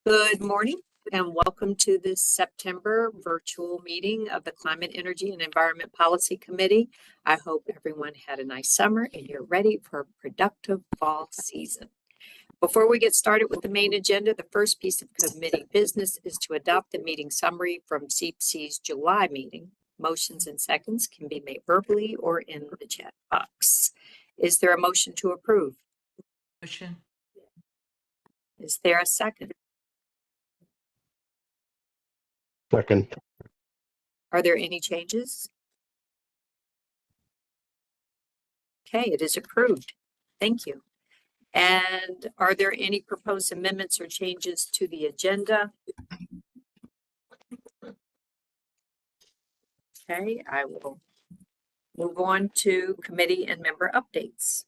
Good morning and welcome to this September virtual meeting of the Climate, Energy, and Environment Policy Committee. I hope everyone had a nice summer and you're ready for a productive fall season. Before we get started with the main agenda, the first piece of committee business is to adopt the meeting summary from CEEPC's July meeting. Motions and seconds can be made verbally or in the chat box. Is there a motion to approve? Motion. Is there a second? Second. Are there any changes? Okay, it is approved. Thank you. And are there any proposed amendments or changes to the agenda? Okay, I will move on to committee and member updates.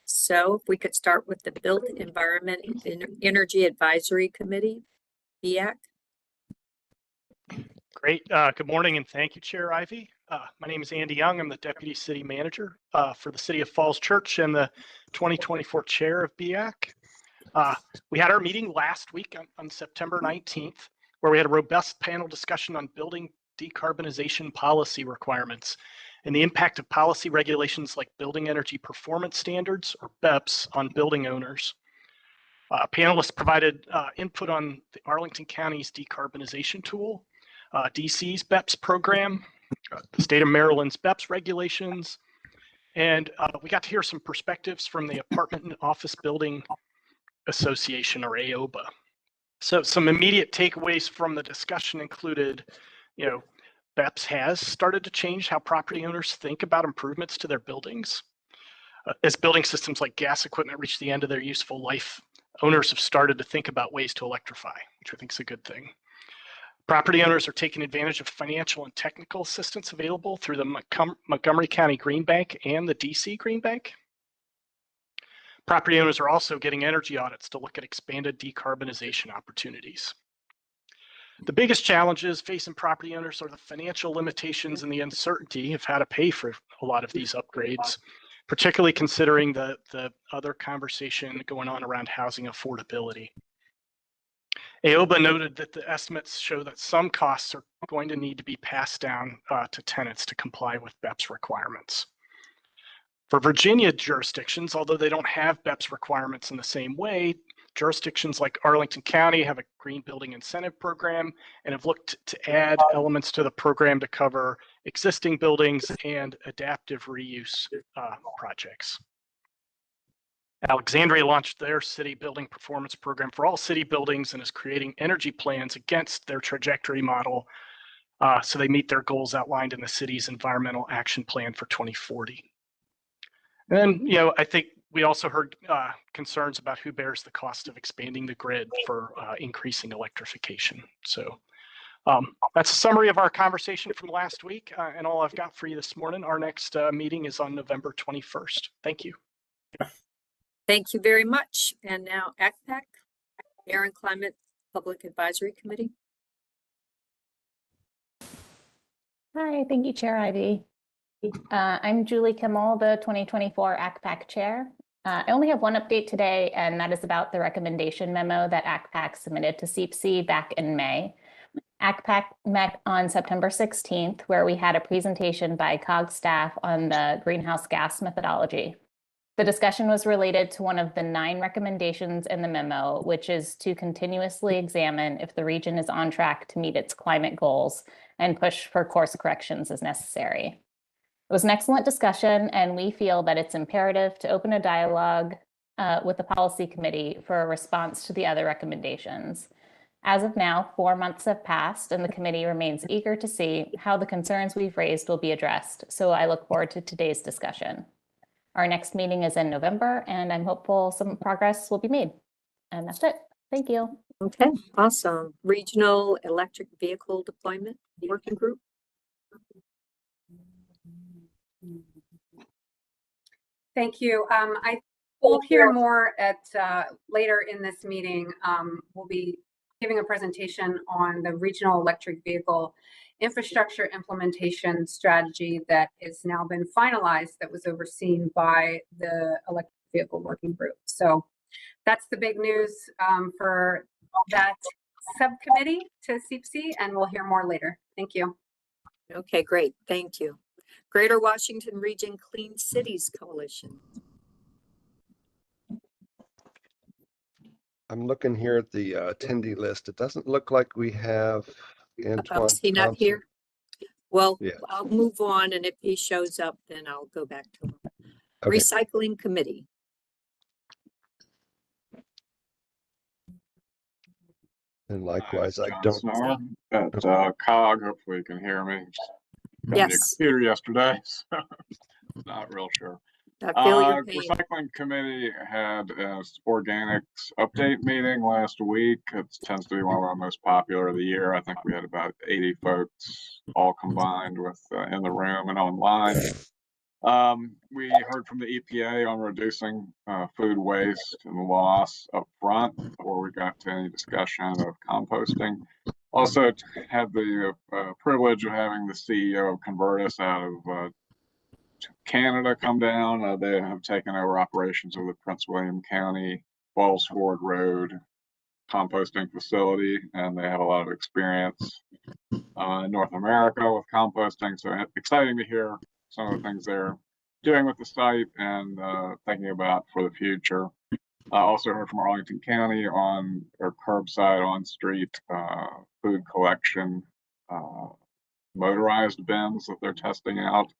So if we could start with the Built Environment and Energy Advisory Committee, BEAC. Great. Good morning and thank you, Chair Ivy. My name is Andy Young. I'm the Deputy City Manager for the City of Falls Church and the 2024 Chair of BEAC. We had our meeting last week on September 19th, where we had a robust panel discussion on building decarbonization policy requirements and the impact of policy regulations like Building Energy Performance Standards, or BEPS, on building owners. Panelists provided input on the Arlington County's decarbonization tool, DC's BEPS program, the state of Maryland's BEPS regulations, and we got to hear some perspectives from the Apartment and Office Building Association, or AOBA. So some immediate takeaways from the discussion included, BEPS has started to change how property owners think about improvements to their buildings. As building systems like gas equipment reach the end of their useful life, owners have started to think about ways to electrify, which I think is a good thing. Property owners are taking advantage of financial and technical assistance available through the Montgomery County Green Bank and the DC Green Bank. Property owners are also getting energy audits to look at expanded decarbonization opportunities. The biggest challenges facing property owners are the financial limitations and the uncertainty of how to pay for a lot of these upgrades, particularly considering the other conversation going on around housing affordability. AOBA noted that the estimates show that some costs are going to need to be passed down to tenants to comply with BEPS requirements. For Virginia jurisdictions, although they don't have BEPS requirements in the same way, jurisdictions like Arlington County have a green building incentive program and have looked to add elements to the program to cover existing buildings and adaptive reuse projects. Alexandria launched their city building performance program for all city buildings and is creating energy plans against their trajectory model so they meet their goals outlined in the city's environmental action plan for 2040. And then, I think we also heard concerns about who bears the cost of expanding the grid for increasing electrification. So that's a summary of our conversation from last week and all I've got for you this morning. Our next meeting is on November 21st. Thank you. Thank you very much. And now ACPAC, Air and Climate Public Advisory Committee. Hi, thank you, Chair Ivy. I'm Julie Kimmel, the 2024 ACPAC Chair. I only have one update today, and that is about the recommendation memo that ACPAC submitted to CEEPC back in May. ACPAC met on September 16th, where we had a presentation by COG staff on the greenhouse gas methodology. The discussion was related to one of the 9 recommendations in the memo, which is to continuously examine if the region is on track to meet its climate goals and push for course corrections as necessary. It was an excellent discussion, and we feel that it's imperative to open a dialogue with the policy committee for a response to the other recommendations. As of now, 4 months have passed, and the committee remains eager to see how the concerns we've raised will be addressed. So I look forward to today's discussion. Our next meeting is in November, and I'm hopeful some progress will be made. And that's it. Thank you. Okay, awesome. Regional Electric Vehicle Deployment Working Group. Thank you. I will hear more at later in this meeting. We'll be giving a presentation on the Regional Electric Vehicle Infrastructure Implementation Strategy that has now been finalized, that was overseen by the Electric Vehicle Working Group. So that's the big news for that subcommittee to CEEPC, and we'll hear more later. Thank you. Okay, great. Thank you. Greater Washington Region Clean Cities Coalition. I'm looking here at the attendee list. It doesn't look like we have Antoine Is he not Thompson. here? Well, Yeah. I'll move on, and if he shows up, then I'll go back to him. Okay. Recycling Committee. And likewise, I John don't. Snower at COG. Hopefully you can hear me. Just got a new Yes, computer yesterday, so not real sure. I feel your pain. Recycling committee had an organics update meeting last week. It tends to be one of our most popular of the year. I think we had about 80 folks all combined with in the room and online. We heard from the EPA on reducing food waste and loss up front before we got to any discussion of composting. Also had the privilege of having the CEO of Convertus out of Canada come down. They have taken over operations of the Prince William County Falls Ford Road composting facility, and they have a lot of experience in North America with composting. So exciting to hear some of the things they're doing with the site and thinking about for the future. I also heard from Arlington County on their curbside on-street food collection motorized bins that they're testing out,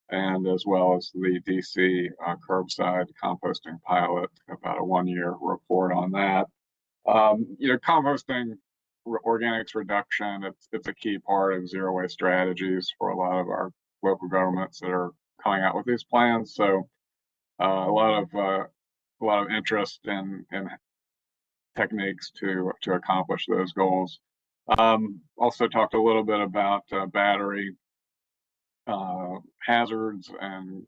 and as well as the DC curbside composting pilot, about a 1-year report on that. Composting, organics reduction, it's a key part of zero waste strategies for a lot of our local governments that are coming out with these plans. So a lot of interest in techniques to accomplish those goals. Also talked a little bit about battery hazards and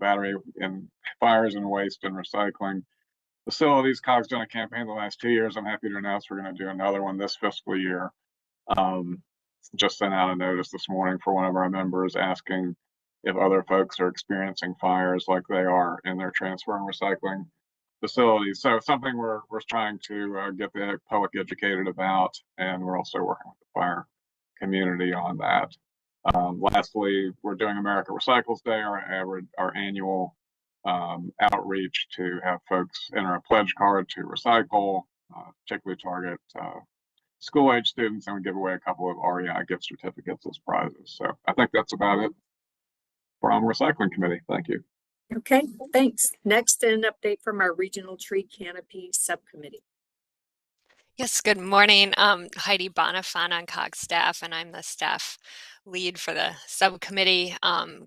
battery and fires and waste and recycling facilities. COG's done a campaign the last 2 years. I'm happy to announce we're going to do another one this fiscal year. Just sent out a notice this morning for one of our members asking if other folks are experiencing fires like they are in their transfer and recycling facilities. So something we're trying to get the public educated about, and we're also working with the fire community on that. Lastly, we're doing America Recycles Day, our annual outreach to have folks enter a pledge card to recycle, particularly target school-age students, and we give away a couple of REI gift certificates as prizes. So I think that's about it from Recycling Committee. Thank you. Okay, thanks. Next, an update from our Regional Tree Canopy Subcommittee. Yes, good morning. Heidi Bonifant on COG staff, and I'm the staff lead for the subcommittee,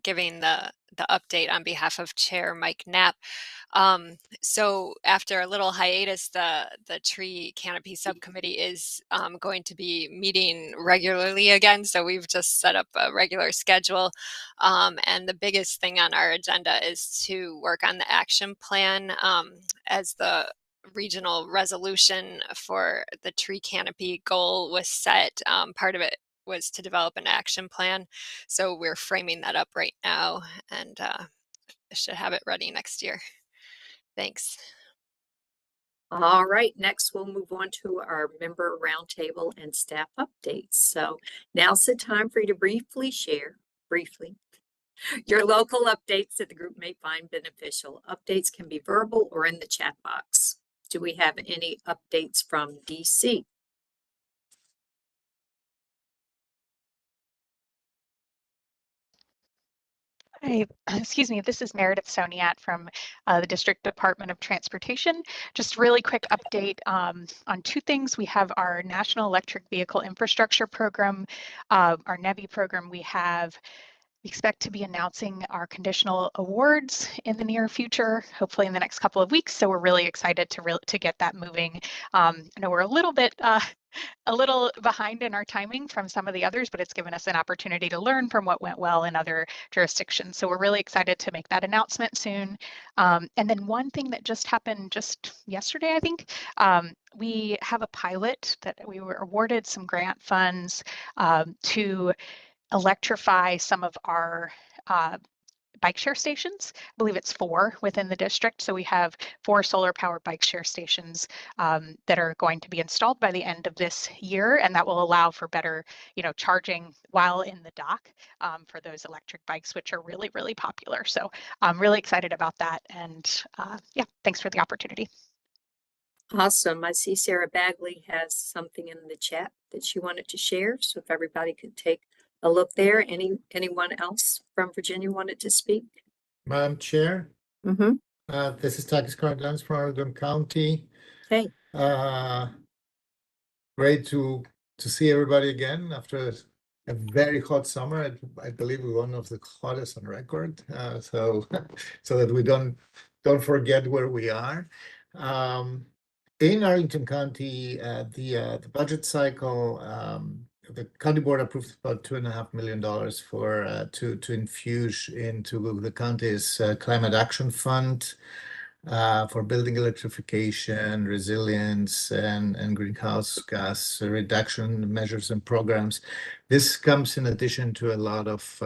giving the update on behalf of Chair Mike Knapp. So after a little hiatus, the Tree Canopy Subcommittee is going to be meeting regularly again. So we've just set up a regular schedule. And the biggest thing on our agenda is to work on the action plan as the regional resolution for the tree canopy goal was set. Part of it was to develop an action plan. So we're framing that up right now, and should have it ready next year. Thanks. All right, next we'll move on to our member roundtable and staff updates. So now's the time for you to briefly share your local updates that the group may find beneficial. Updates can be verbal or in the chat box. Do we have any updates from DC? Hi, excuse me, this is Meredith Soniat from the District Department of Transportation. Just really quick update on 2 things. We have our National Electric Vehicle Infrastructure Program, our NEVI program. We expect to be announcing our conditional awards in the near future, hopefully in the next couple of weeks. So we're really excited to get that moving. I know we're a little behind in our timing from some of the others, but it's given us an opportunity to learn from what went well in other jurisdictions. So we're really excited to make that announcement soon. And then one thing that just happened just yesterday, I think, we have a pilot that we were awarded some grant funds to electrify some of our bike share stations. I believe it's 4 within the district. So we have 4 solar powered bike share stations that are going to be installed by the end of this year, and that will allow for better, charging while in the dock for those electric bikes, which are really, really popular. So I'm really excited about that. And yeah, thanks for the opportunity. Awesome. I see Sarah Bagley has something in the chat that she wanted to share. So if everybody could take a look there. Anyone else from Virginia wanted to speak? Madam Chair, Mm-hmm. this is Takis Cardenas from Oregon County. Hey. Great to see everybody again after a very hot summer. I believe we're one of the hottest on record. So that we don't forget where we are. In Arlington County, the budget cycle, the county board approved about $2.5 million for to infuse into the county's climate action fund for building electrification, resilience, and greenhouse gas reduction measures and programs. This comes in addition to a lot of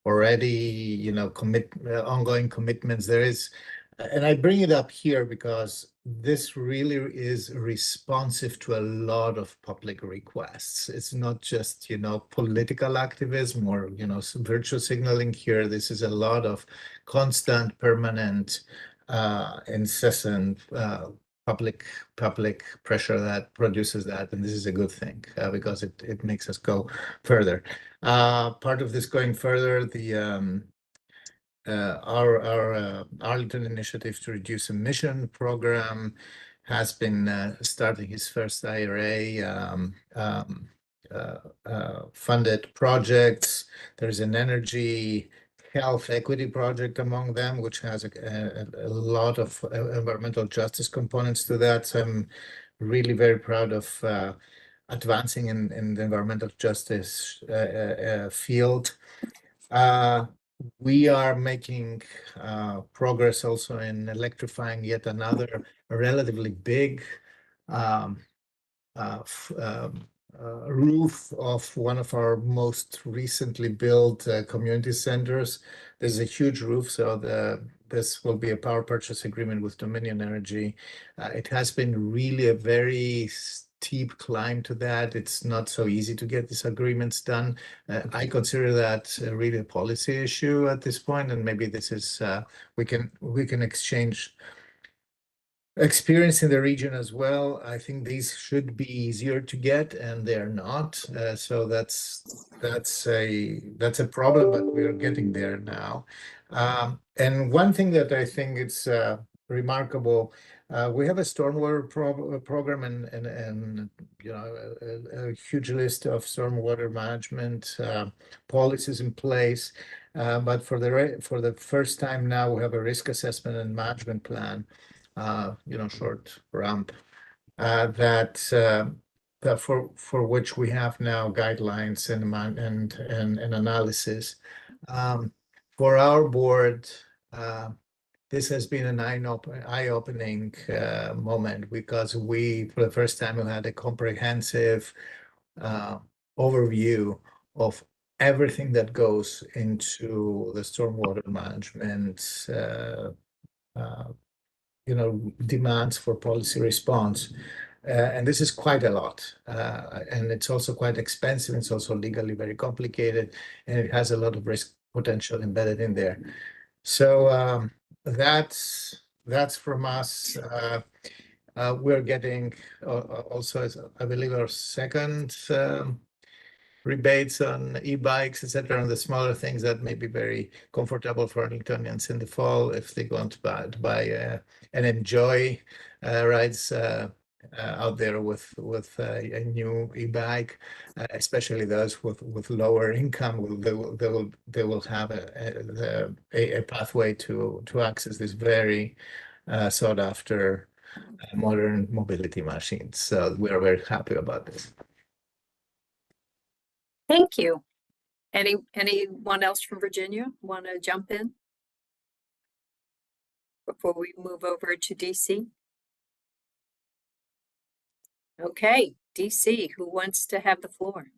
already, ongoing commitments. There is, and I bring it up here because this really is responsive to a lot of public requests. It's not just, political activism or, some virtual signaling here. This is a lot of constant, permanent, incessant public pressure that produces that, and this is a good thing because it makes us go further. Part of this going further, the our Arlington Initiative to Reduce Emission program has been starting his first IRA funded projects. There's an energy health equity project among them, which has a lot of environmental justice components to that. So I'm really very proud of advancing in the environmental justice field. We are making progress also in electrifying yet another relatively big roof of one of our most recently built community centers. There's a huge roof, so this will be a power purchase agreement with Dominion Energy. It has been really a very steep climb to that. It's not so easy to get these agreements done. I consider that really a policy issue at this point, and maybe this is we can exchange experience in the region as well. I think these should be easier to get, and they're not. So that's a problem, but we're getting there now. And one thing that I think it's remarkable, we have a stormwater program and a huge list of stormwater management policies in place. But for the first time now, we have a risk assessment and management plan. Short ramp that for which we have now guidelines and analysis. For our board, this has been an eye-opening moment because we, for the first time, had a comprehensive overview of everything that goes into the stormwater management demands for policy response. And this is quite a lot. And it's also quite expensive. It's also legally very complicated, and it has a lot of risk potential embedded in there. So that's from us. We're getting also, I believe, our second rebates on e-bikes, etc., on the smaller things that may be very comfortable for Arlingtonians in the fall if they want to buy and enjoy rides out there with a new e-bike, especially those with lower income. They will have a pathway to access this very sought after modern mobility machines. So we are very happy about this. Thank you. Anyone else from Virginia want to jump in before we move over to DC? Okay, DC, who wants to have the floor?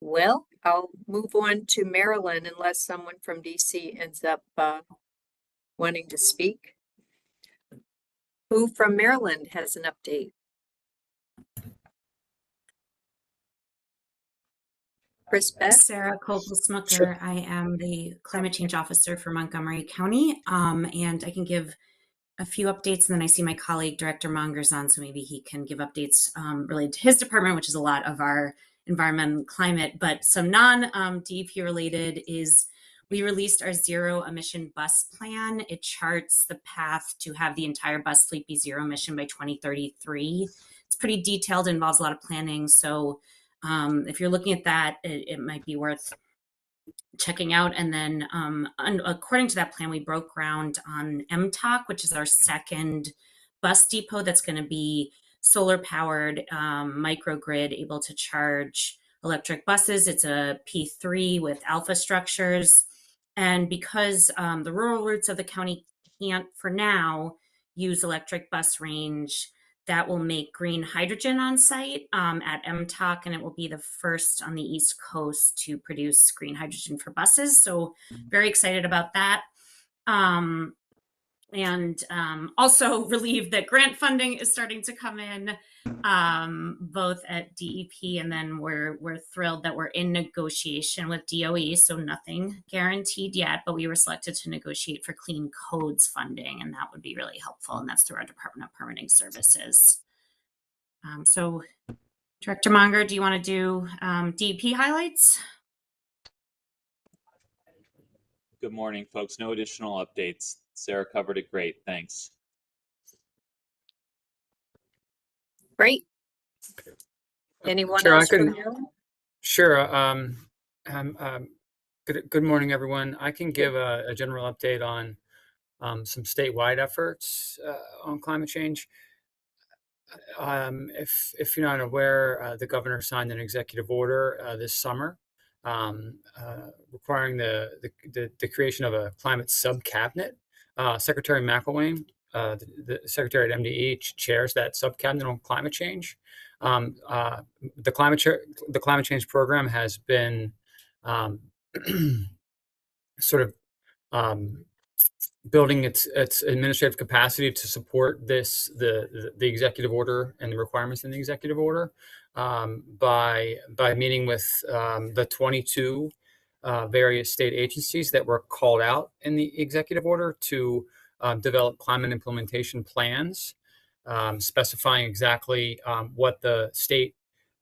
Well, I'll move on to Maryland unless someone from DC ends up wanting to speak. Who from Maryland has an update? Chris Beth? Sarah Copel-Smucker. I am the climate change officer for Montgomery County, and I can give a few updates, and then I see my colleague, Director Monger's on, so maybe he can give updates related to his department, which is a lot of our environment and climate. But some non-DEP related is we released our zero emission bus plan. It charts the path to have the entire bus fleet be zero emission by 2033. It's pretty detailed, involves a lot of planning. So if you're looking at that, it might be worth checking out. And then according to that plan, we broke ground on MTOC, which is our second bus depot that's going to be solar powered, microgrid, able to charge electric buses. It's a P3 with alpha structures. And because the rural routes of the county can't for now use electric bus range, that will make green hydrogen on site at MTOC, and it will be the first on the East Coast to produce green hydrogen for buses. So very excited about that. Also relieved that grant funding is starting to come in, both at DEP, and then we're thrilled that we're in negotiation with DOE. So nothing guaranteed yet, but we were selected to negotiate for clean codes funding, and that would be really helpful. And that's through our Department of Permitting Services. So Director Monger, do you want to do DEP highlights? Good morning, folks. No additional updates. Sarah covered it great. Thanks. Great. Anyone Sure, else from Maryland? Sure. Good morning, everyone. I can give a general update on some statewide efforts on climate change. If you're not aware, the governor signed an executive order this summer requiring the creation of a climate sub-cabinet. Secretary McElwain, the secretary at MDE, chairs that sub-cabinet on climate change. The climate change program has been sort of building its administrative capacity to support the executive order and the requirements in the executive order by meeting with the 22 various state agencies that were called out in the executive order to develop climate implementation plans, specifying exactly what the state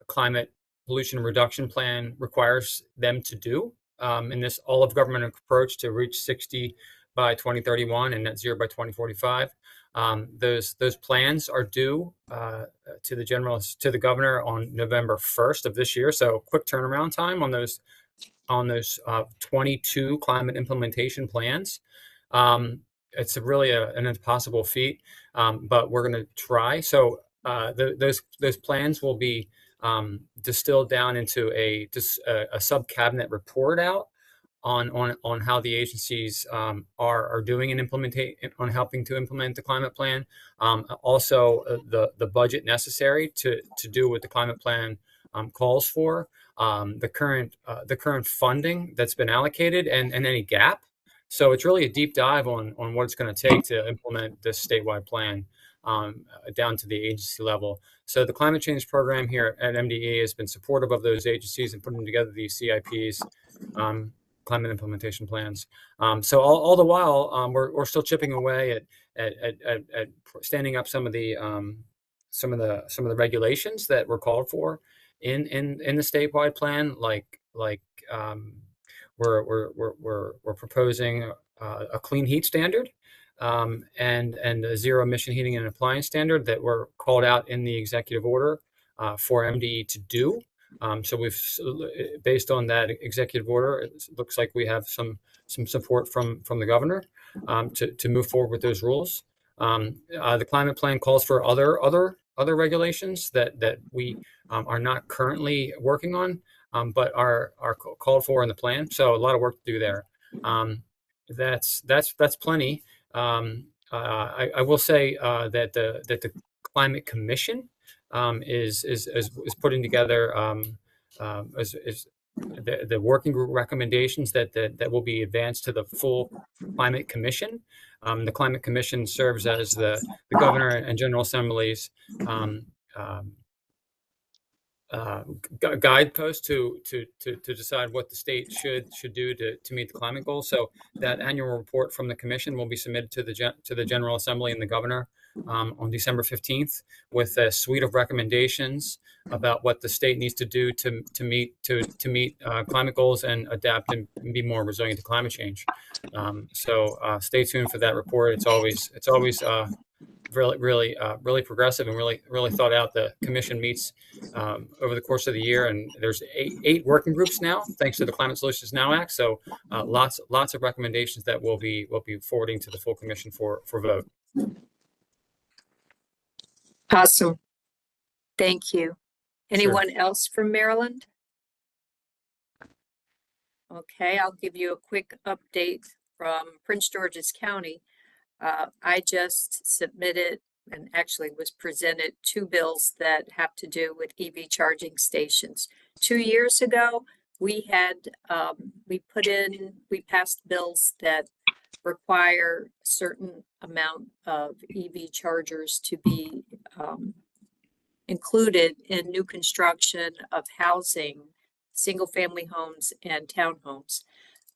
climate pollution reduction plan requires them to do in this all-of-government approach to reach 60 by 2031 and net zero by 2045. Those plans are due to the governor on November 1st of this year. So quick turnaround time on those 22 climate implementation plans. It's really an impossible feat, but we're going to try. So those plans will be distilled down into a sub-cabinet report out on how the agencies are doing on helping to implement the climate plan. Also, the budget necessary to do what the climate plan calls for, the current funding that's been allocated, and any gap. So it's really a deep dive on what it's going to take to implement this statewide plan down to the agency level. So the climate change program here at MDE has been supportive of those agencies and putting together these CIPs, climate implementation plans. So all the while, we're still chipping away at standing up some of the regulations that were called for in the statewide plan, like we're proposing a clean heat standard and a zero emission heating and appliance standard that were called out in the executive order for MDE to do. So we've, based on that executive order, it looks like we have some support from the governor to move forward with those rules. The climate plan calls for other regulations that we are not currently working on, but are called for in the plan. So a lot of work to do there. That's plenty. I will say that the Climate Commission is putting together the working group recommendations that will be advanced to the full Climate Commission. The Climate Commission serves as the Governor and General Assembly's guidepost to decide what the state should do to meet the climate goals. So that annual report from the commission will be submitted to the General Assembly and the Governor on December 15th with a suite of recommendations about what the state needs to do to meet climate goals and adapt and be more resilient to climate change. So stay tuned for that report. It's always really progressive and really thought out. The commission meets over the course of the year, and there's eight working groups now, thanks to the Climate Solutions Now Act. So lots of recommendations that we'll be forwarding to the full commission for vote. Awesome. Thank you. Anyone else from Maryland? Okay, I'll give you a quick update from Prince George's County. I just submitted and actually was presented 2 bills that have to do with EV charging stations. 2 years ago, we passed bills that require a certain amount of EV chargers to be included in new construction of housing, single-family homes and townhomes.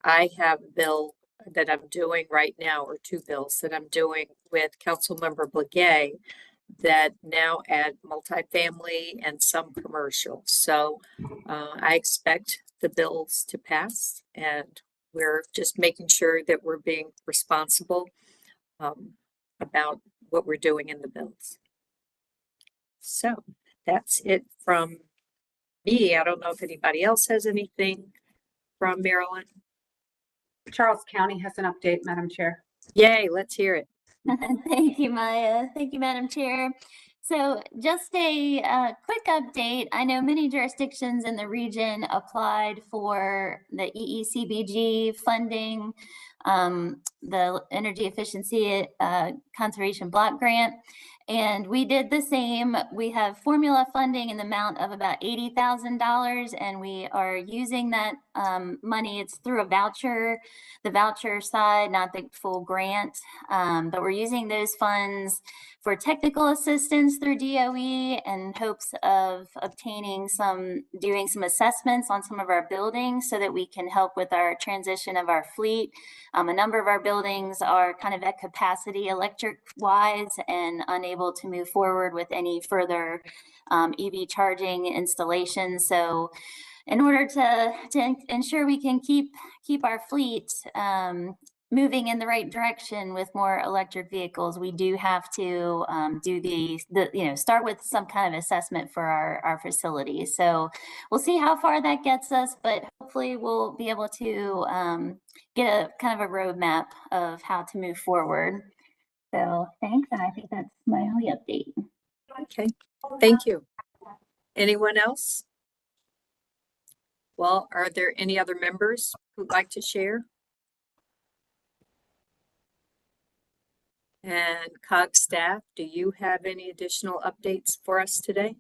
I have a bill that I'm doing right now, or 2 bills that I'm doing with Councilmember Blagay that now add multifamily and some commercial. So I expect the bills to pass, and we're just making sure that we're being responsible about what we're doing in the bills. So that's it from me. I don't know if anybody else has anything from Maryland. Charles County has an update, Madam Chair. Yay, let's hear it. Thank you, Maya. Thank you, Madam Chair. So just a quick update. I know many jurisdictions in the region applied for the EECBG funding, the Energy Efficiency Conservation Block Grant. And we did the same. We have formula funding in the amount of about $80,000, and we are using that money. It's through a voucher, the voucher side, not the full grant, but we're using those funds for technical assistance through DOE in hopes of doing some assessments on some of our buildings so that we can help with our transition of our fleet. A number of our buildings are kind of at capacity electric-wise and unable to move forward with any further EV charging installations. So in order to ensure we can keep our fleet moving in the right direction with more electric vehicles, we do have to start with some kind of assessment for our facilities. So we'll see how far that gets us, but hopefully we'll be able to get a kind of a roadmap of how to move forward. So thanks, and I think that's my only update. Okay, thank you. Anyone else? Well, are there any other members who'd like to share? And COG staff, do you have any additional updates for us today?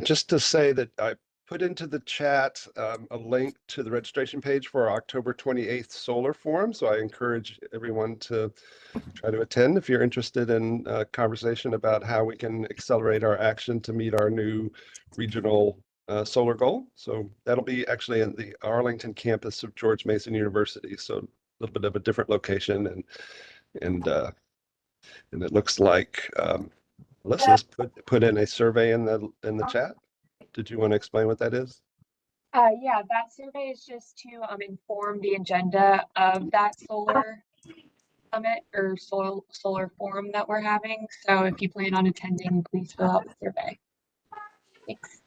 Just to say that I put into the chat a link to the registration page for our October 28th solar forum. So I encourage everyone to try to attend if you're interested in a conversation about how we can accelerate our action to meet our new regional solar goal. So that'll be actually in the Arlington campus of George Mason University. So a little bit of a different location, and it looks like Alyssa's put in a survey in the chat. Did you want to explain what that is? Yeah, that survey is just to inform the agenda of that solar summit or solar forum that we're having. So if you plan on attending, please fill out the survey. Thanks.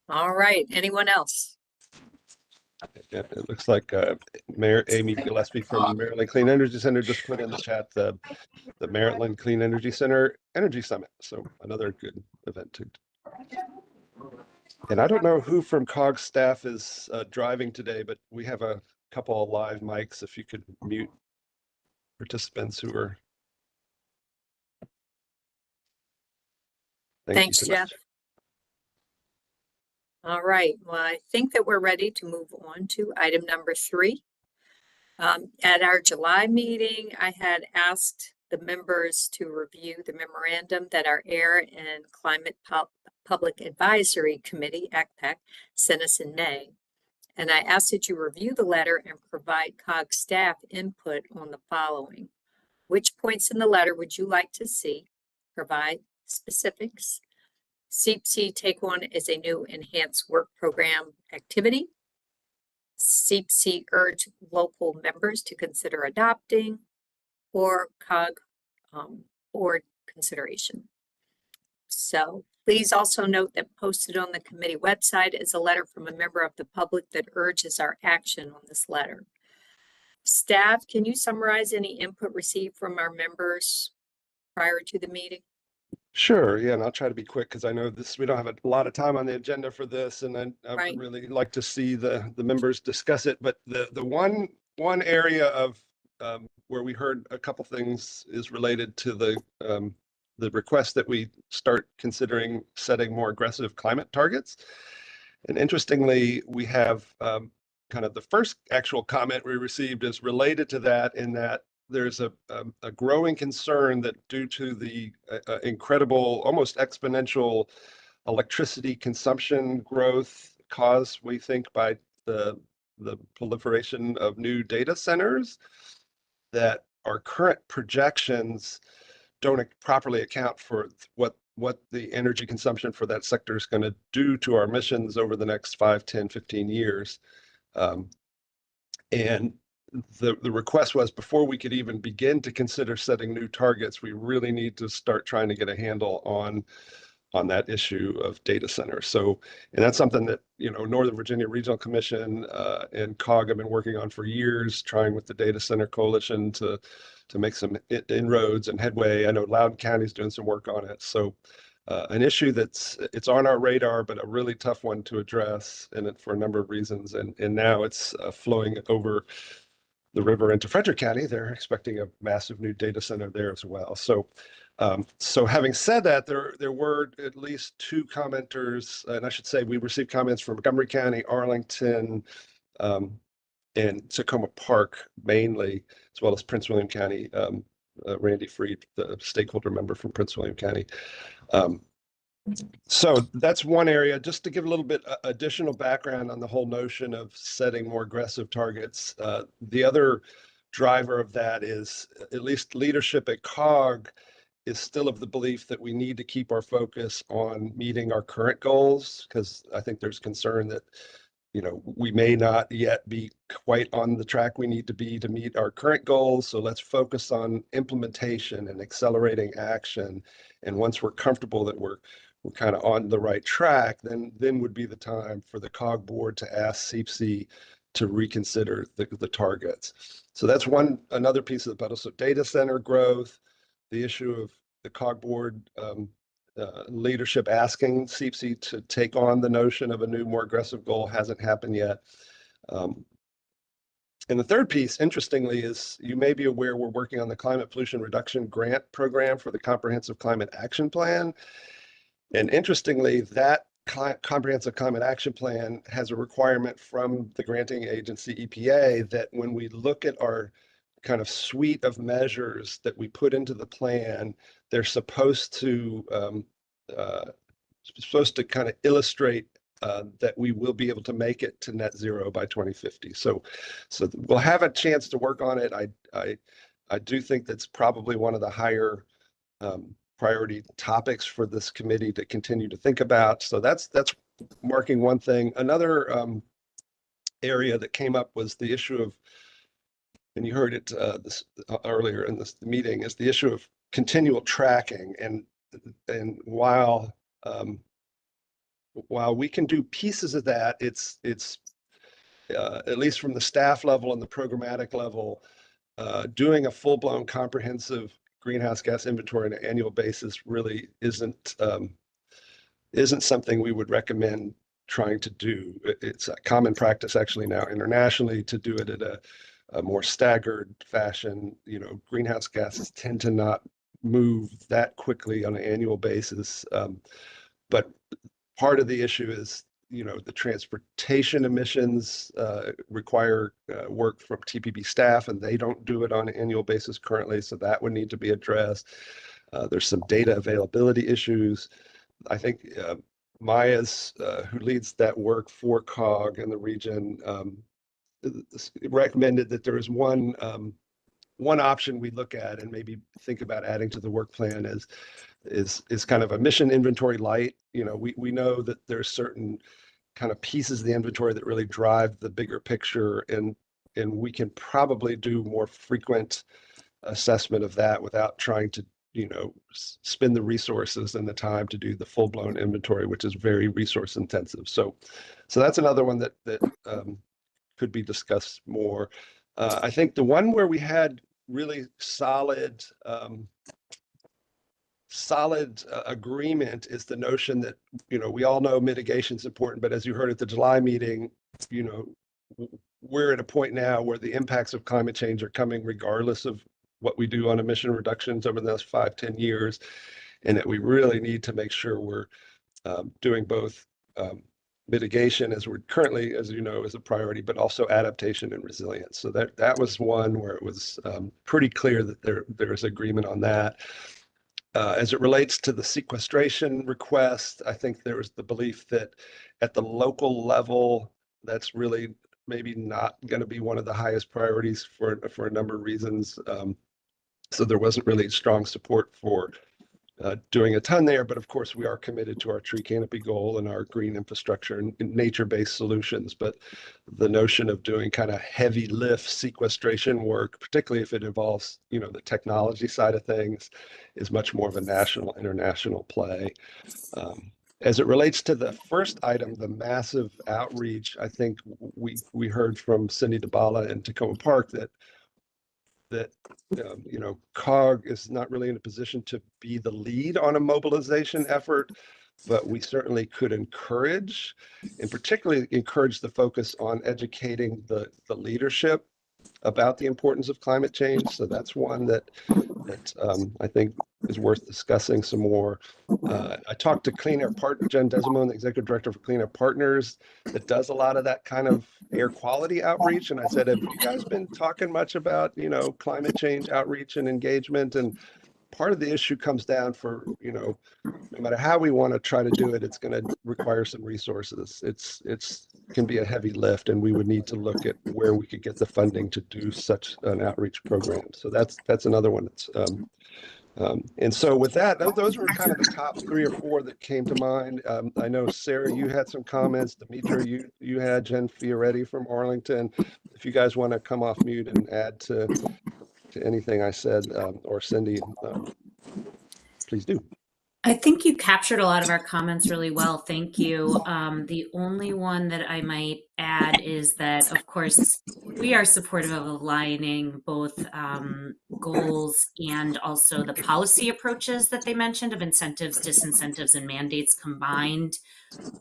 All right, anyone else? Yeah, it looks like Mayor Amy Gillespie from Maryland Clean Energy Center just put in the chat the Maryland Clean Energy Center Energy Summit. So another good event too. And I don't know who from COG staff is driving today, but we have a couple of live mics. If you could mute participants who are. Thanks, Jeff. All right, well, I think that we're ready to move on to item number 3. At our July meeting, I had asked the members to review the memorandum that our Air and Climate Public Advisory Committee, ACPAC, sent us in May. And I asked that you review the letter and provide COG staff input on the following. Which points in the letter would you like to see? Provide specifics. CEEPC take on as a new enhanced work program activity. CEEPC urge local members to consider adopting, or COG board consideration. So please also note that posted on the committee website is a letter from a member of the public that urges our action on this letter. Staff, can you summarize any input received from our members prior to the meeting? Sure, yeah, and I'll try to be quick because I know we don't have a lot of time on the agenda for this, and I Right. would really like to see the members discuss it. But the one area of where we heard a couple things is related to the request that we start considering setting more aggressive climate targets. And interestingly, we have kind of the first actual comment we received is related to that, in that there's a growing concern that due to the incredible, almost exponential electricity consumption growth caused, we think, by the proliferation of new data centers, that our current projections don't properly account for what the energy consumption for that sector is going to do to our emissions over the next 5, 10, 15 years. And the request was, before we could even begin to consider setting new targets, we really need to start trying to get a handle on that issue of data centers. So, and that's something that, Northern Virginia Regional Commission and COG have been working on for years, trying with the Data Center Coalition to make some inroads and headway. I know Loudoun County is doing some work on it. So an issue it's on our radar, but a really tough one to address, and for a number of reasons. And now it's flowing over the river into Frederick County. They're expecting a massive new data center there as well. So having said that, there were at least 2 commenters, and I should say we received comments from Montgomery County, Arlington, and Tacoma Park mainly, as well as Prince William County. Randy Freed, the stakeholder member from Prince William County. So that's one area. Just to give a little bit additional background on the whole notion of setting more aggressive targets. The other driver of that is, at least leadership at COG is still of the belief that we need to keep our focus on meeting our current goals, because I think there's concern that we may not yet be quite on the track we need to be to meet our current goals. So let's focus on implementation and accelerating action. And once we're comfortable that we're kind of on the right track, then would be the time for the COG board to ask CEEPC to reconsider the targets. So that's another piece of the puzzle. So data center growth, the issue of the COG board leadership asking CEEPC to take on the notion of a new, more aggressive goal hasn't happened yet. And the third piece, interestingly, is you may be aware we're working on the Climate Pollution Reduction Grant Program for the Comprehensive Climate Action Plan. And interestingly, that Comprehensive Climate Action Plan has a requirement from the granting agency, EPA, that when we look at our kind of suite of measures that we put into the plan, they're supposed to kind of illustrate that we will be able to make it to net zero by 2050. So we'll have a chance to work on it. I do think that's probably one of the higher priority topics for this committee to continue to think about. So that's marking one thing. Another area that came up was the issue of, and you heard it earlier in this meeting, is the issue of continual tracking. And while we can do pieces of that, it's at least from the staff level and the programmatic level, doing a full-blown comprehensive greenhouse gas inventory on an annual basis really isn't something we would recommend trying to do. It's a common practice actually now internationally to do it at a more staggered fashion. Greenhouse gases tend to not move that quickly on an annual basis. But part of the issue is the transportation emissions require work from TPB staff, and they don't do it on an annual basis currently, so that would need to be addressed. There's some data availability issues. I think Maya's, who leads that work for COG in the region, recommended that there is one option we look at and maybe think about adding to the work plan is kind of a mission inventory light. We know that there's certain kind of pieces of the inventory that really drive the bigger picture, and we can probably do more frequent assessment of that without trying to spend the resources and the time to do the full-blown inventory, which is very resource intensive. So that's another one that could be discussed more. I think the one where we had really solid agreement is the notion that, we all know mitigation is important, but as you heard at the July meeting, we're at a point now where the impacts of climate change are coming regardless of what we do on emission reductions over the next 5-10 years, and that we really need to make sure we're doing both mitigation, as we're currently, as you know, is a priority, but also adaptation and resilience. So that was one where it was pretty clear that there is agreement on that. As it relates to the sequestration request, I think there was the belief that at the local level, that's really maybe not going to be one of the highest priorities for a number of reasons. So there wasn't really strong support for doing a ton there, but of course we are committed to our tree canopy goal and our green infrastructure and nature-based solutions. But the notion of doing kind of heavy lift sequestration work, particularly if it involves, the technology side of things, is much more of a national, international play. As it relates to the first item, the massive outreach, I think we heard from Cindy DeBala in Tacoma Park that COG is not really in a position to be the lead on a mobilization effort, but we certainly could encourage, and particularly encourage the focus on educating the leadership about the importance of climate change. So that's one that I think is worth discussing some more. I talked to Clean Air Partners, Jen Desimone, the executive director for Clean Air Partners, that does a lot of that kind of air quality outreach. And I said, have you guys been talking much about, climate change outreach and engagement? And part of the issue comes down for, no matter how we want to try to do it, it's going to require some resources. It's can be a heavy lift, and we would need to look at where we could get the funding to do such an outreach program. So that's another one that's and so with that, those were kind of the top 3 or 4 that came to mind. I know, Sarah, you had some comments. Demetra, you had Jen Fioretti from Arlington. If you guys want to come off mute and add to anything I said, or Cindy, please do. I think you captured a lot of our comments really well. Thank you. The only one that I might add is that, of course, we are supportive of aligning both goals and also the policy approaches that they mentioned of incentives, disincentives, and mandates combined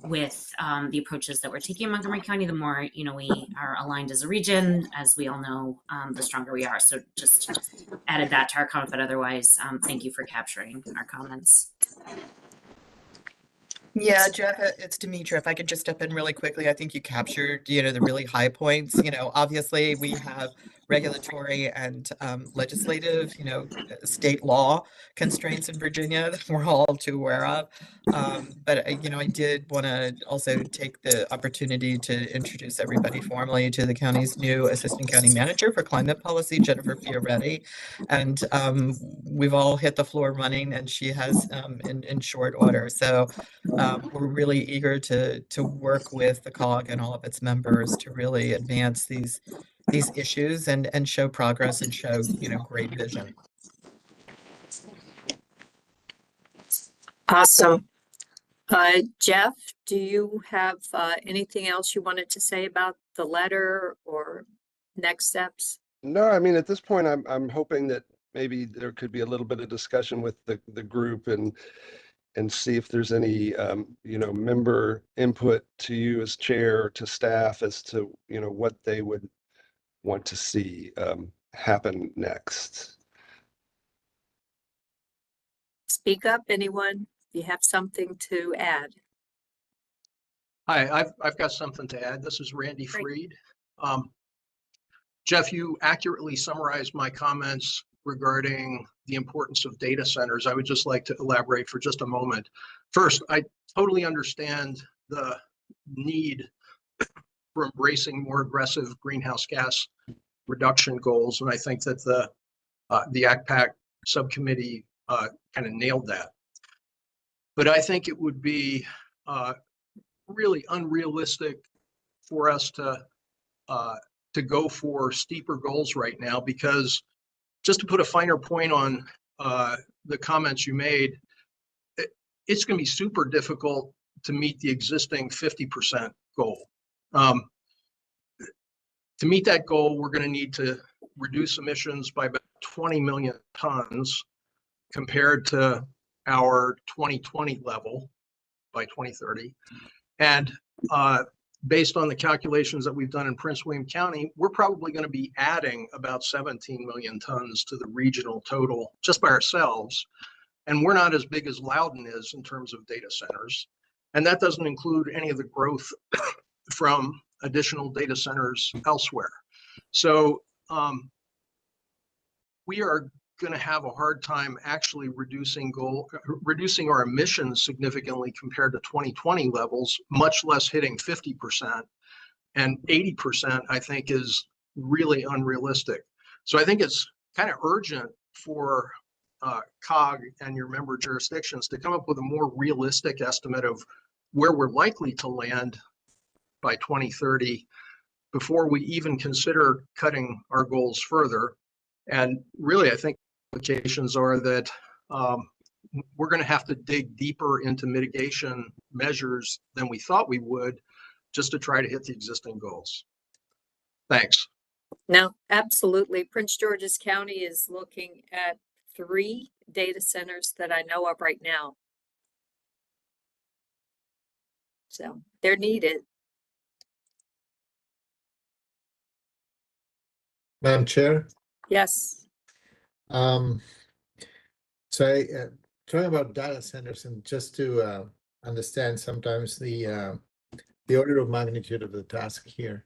with the approaches that we're taking in Montgomery County. The more, we are aligned as a region, as we all know, the stronger we are. So just added that to our comment, but otherwise, thank you for capturing our comments. Yeah, Jeff, it's Demetra. If I could just step in really quickly, I think you captured, the really high points. Obviously we have regulatory and legislative, state law constraints in Virginia that we're all too aware of. But I did want to also take the opportunity to introduce everybody formally to the county's new Assistant County Manager for Climate Policy, Jennifer Fioretti. And we've all hit the floor running, and she has in short order. So we're really eager to work with the COG and all of its members to really advance these issues and show progress and show great vision. Awesome. Jeff, do you have anything else you wanted to say about the letter or next steps? No, I mean, at this point, I'm hoping that maybe there could be a little bit of discussion with the group and see if there's any, member input to you as chair, to staff, as to, what they would want to see happen next. Speak up, anyone, if you have something to add. Hi, I've got something to add. This is Randy Freed. Jeff, you accurately summarized my comments regarding the importance of data centers. I would just like to elaborate for just a moment. First, I totally understand the need for embracing more aggressive greenhouse gas reduction goals, and I think that the ACPAC subcommittee kind of nailed that. But I think it would be really unrealistic for us to go for steeper goals right now, because just to put a finer point on the comments you made, it's going to be super difficult to meet the existing 50% goal. To meet that goal, we're going to need to reduce emissions by about 20 million tons compared to our 2020 level by 2030. And based on the calculations that we've done in Prince William County, we're probably going to be adding about 17 million tons to the regional total just by ourselves. And we're not as big as Loudoun is in terms of data centers. And that doesn't include any of the growth from additional data centers elsewhere. So we are going to have a hard time actually reducing our emissions significantly compared to 2020 levels, much less hitting 50%. And 80%, I think, is really unrealistic. So I think it's kind of urgent for COG and your member jurisdictions to come up with a more realistic estimate of where we're likely to land by 2030 before we even consider cutting our goals further. And really, I think implications are that we're going to have to dig deeper into mitigation measures than we thought we would just to try to hit the existing goals. Thanks. No, absolutely. Prince George's County is looking at 3 data centers that I know of right now. So they're needed. Madam Chair? Yes. So talking about data centers, and just to understand sometimes the order of magnitude of the task here.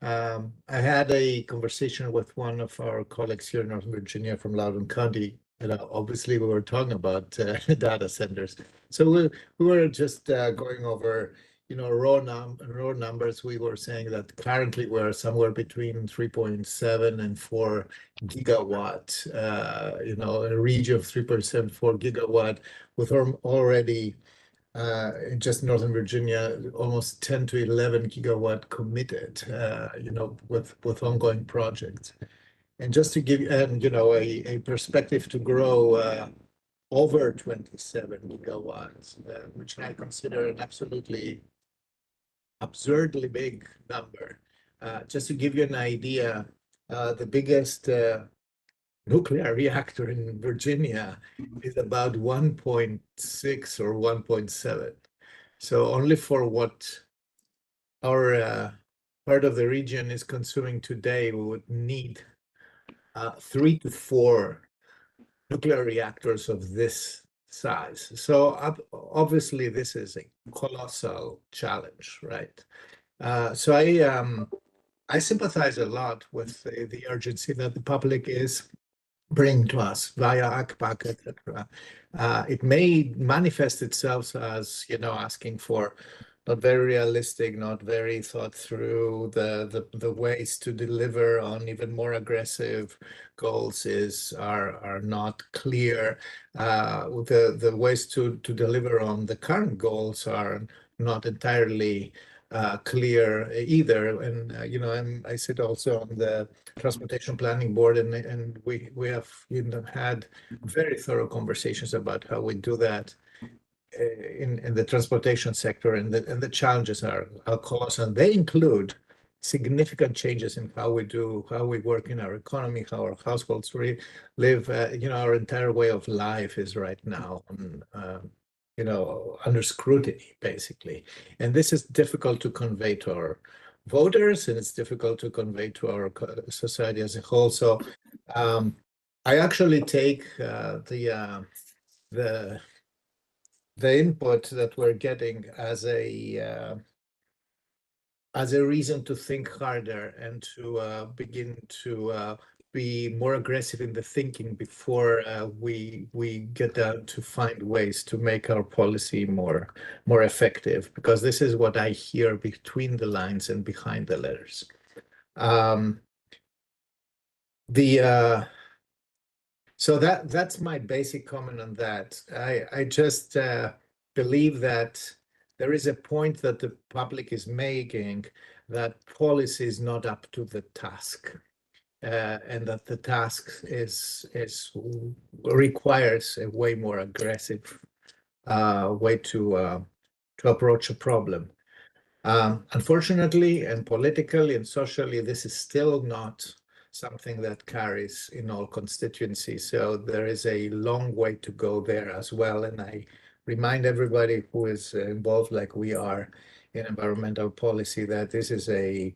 I had a conversation with one of our colleagues here in Northern Virginia from Loudoun County, and obviously we were talking about data centers. So we were just going over, raw numbers. We were saying that currently we're somewhere between 3.7 and 4 gigawatt, a region of 3.7, 4 gigawatt, with already just Northern Virginia, almost 10 to 11 gigawatt committed, with ongoing projects. And just to give you, a perspective to grow over 27 gigawatts, which I consider an absolutely absurdly big number. Just to give you an idea, the biggest nuclear reactor in Virginia is about 1.6 or 1.7. So only for what our part of the region is consuming today, we would need 3 to 4 nuclear reactors of this size. So obviously this is a colossal challenge, right? So I sympathize a lot with the urgency that the public is bring to us via ACPAC, etc. It may manifest itself as, asking for not very realistic, not very thought through. The ways to deliver on even more aggressive goals are not clear. The ways to deliver on the current goals are not entirely clear either. And I sit also on the Transportation Planning Board, and we have had very thorough conversations about how we do that in the transportation sector, and the challenges are colossal. And they include significant changes in how we work in our economy, how our households live. Our entire way of life is right now under scrutiny, basically. And this is difficult to convey to our voters, and it's difficult to convey to our society as a whole. So I actually take the input that we're getting as a as a reason to think harder and to begin to be more aggressive in the thinking before we get down to find ways to make our policy more effective, because this is what I hear between the lines and behind the letters. So that's my basic comment on that. I just believe that there is a point that the public is making that policy is not up to the task, and that the task is requires a way more aggressive way to approach a problem. Unfortunately, and politically and socially, this is still not something that carries in all constituencies. So there is a long way to go there as well. And I remind everybody who is involved, like we are in environmental policy, that this is a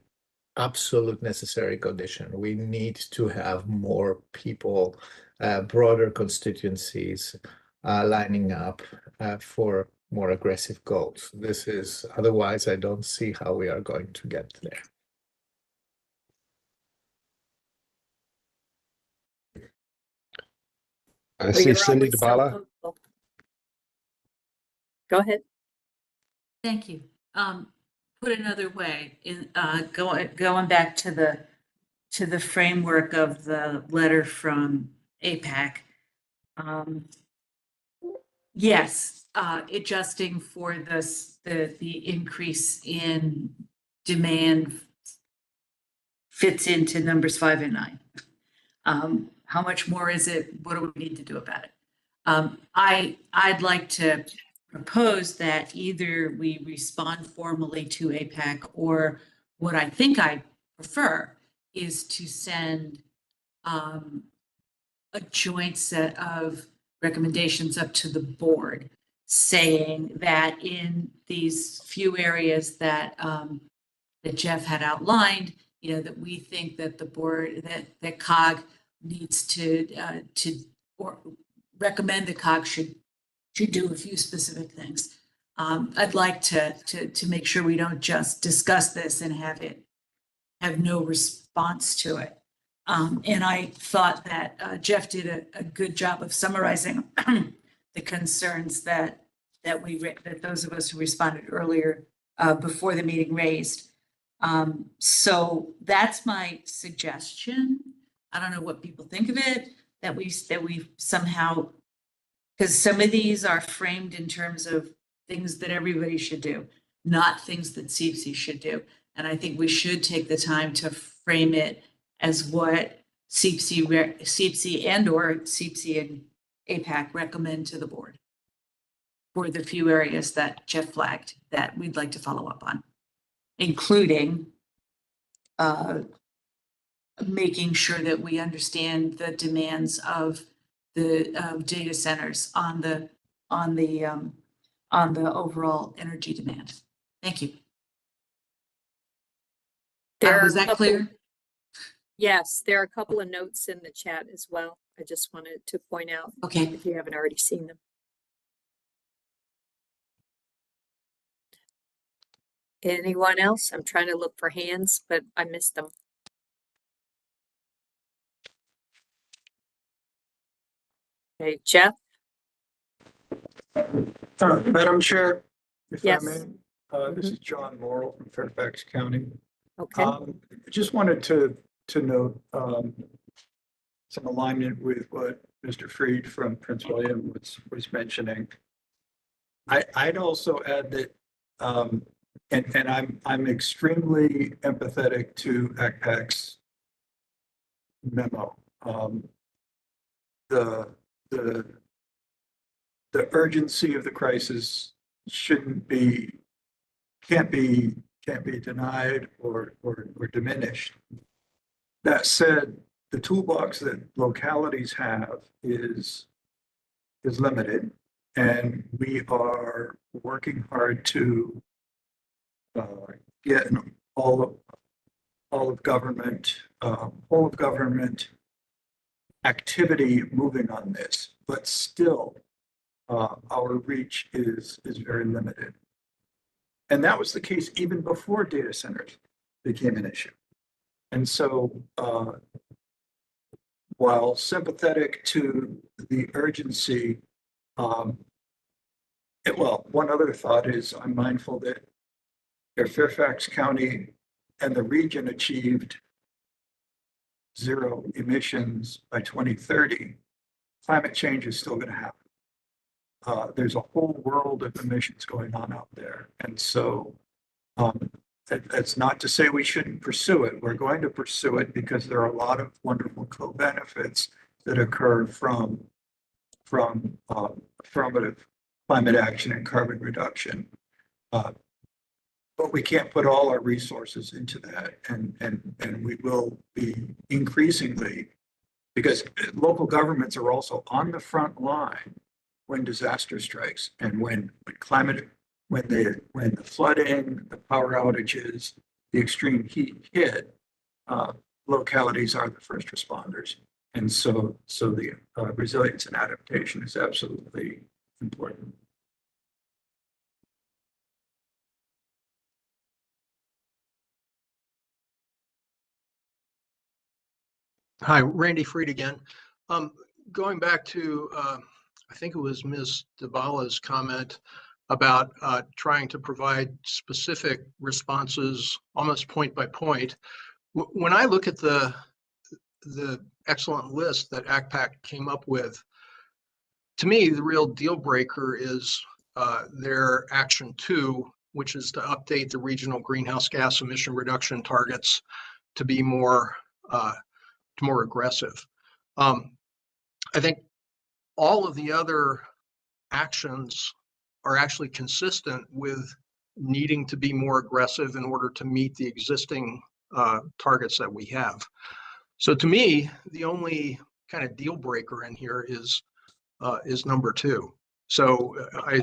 absolute necessary condition. We need to have more people, broader constituencies lining up for more aggressive goals. This is, otherwise, I don't see how we are going to get there. I see Cindy DeBala. Go ahead. Thank you. Put another way, in going back to the framework of the letter from APAC. Yes, adjusting for the increase in demand fits into numbers 5 and 9. How much more is it? What do we need to do about it? I'd like to propose that either we respond formally to APAC, or what I think I prefer is to send a joint set of recommendations up to the board, saying that in these few areas that that Jeff had outlined, that we think that the board, that COG needs to or recommend that COG should do a few specific things. I'd like to make sure we don't just discuss this and have no response to it. And I thought that Jeff did a good job of summarizing the concerns that those of us who responded earlier before the meeting raised. So that's my suggestion. I don't know what people think of it, that we somehow, because some of these are framed in terms of things that everybody should do, not things that CEEPC should do. And I think we should take the time to frame it as what CEEPC and or CEEPC and APAC recommend to the board for the few areas that Jeff flagged that we'd like to follow up on, including making sure that we understand the demands of the data centers on the overall energy demand. Thank you. Was that clear? Yes, there are a couple of notes in the chat as well. I just wanted to point out, okay, if you haven't already seen them. Anyone else? I'm trying to look for hands, but I missed them. Okay, Jeff? Madam Chair, if Yes. I may, this is John Morrill from Fairfax County. Okay. I just wanted to note some alignment with what Mr. Freed from Prince William was mentioning. I'd also add that, and I'm extremely empathetic to ACPAC's memo. The urgency of the crisis can't be denied or diminished. That said, the toolbox that localities have is limited, and we are working hard to get all of government activity moving on this, but still our reach is very limited. And that was the case even before data centers became an issue. And so while sympathetic to the urgency, one other thought is I'm mindful that if Fairfax County and the region achieved zero emissions by 2030, climate change is still going to happen. There's a whole world of emissions going on out there. And so that's not to say we shouldn't pursue it. We're going to pursue it because there are a lot of wonderful co-benefits that occur from affirmative climate action and carbon reduction. But we can't put all our resources into that. And we will be increasingly, because local governments are also on the front line when disaster strikes and when the flooding, the power outages, the extreme heat hit, localities are the first responders. And so the resilience and adaptation is absolutely important. Hi, Randy Freed again. Going back to, I think it was Ms. Dabala's comment about trying to provide specific responses almost point by point. When I look at the excellent list that ACPAC came up with, to me, the real deal breaker is their action 2, which is to update the regional greenhouse gas emission reduction targets to be more aggressive. I think all of the other actions are actually consistent with needing to be more aggressive in order to meet the existing targets that we have. So to me, the only kind of deal breaker in here is number 2. So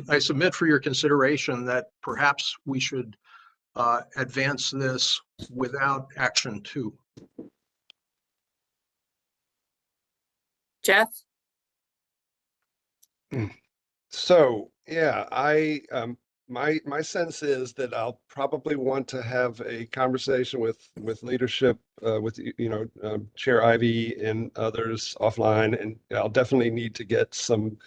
I submit for your consideration that perhaps we should advance this without action 2. Jeff? So yeah, my sense is that I'll probably want to have a conversation with leadership, with Chair Ivy and others offline, and I'll definitely need to get some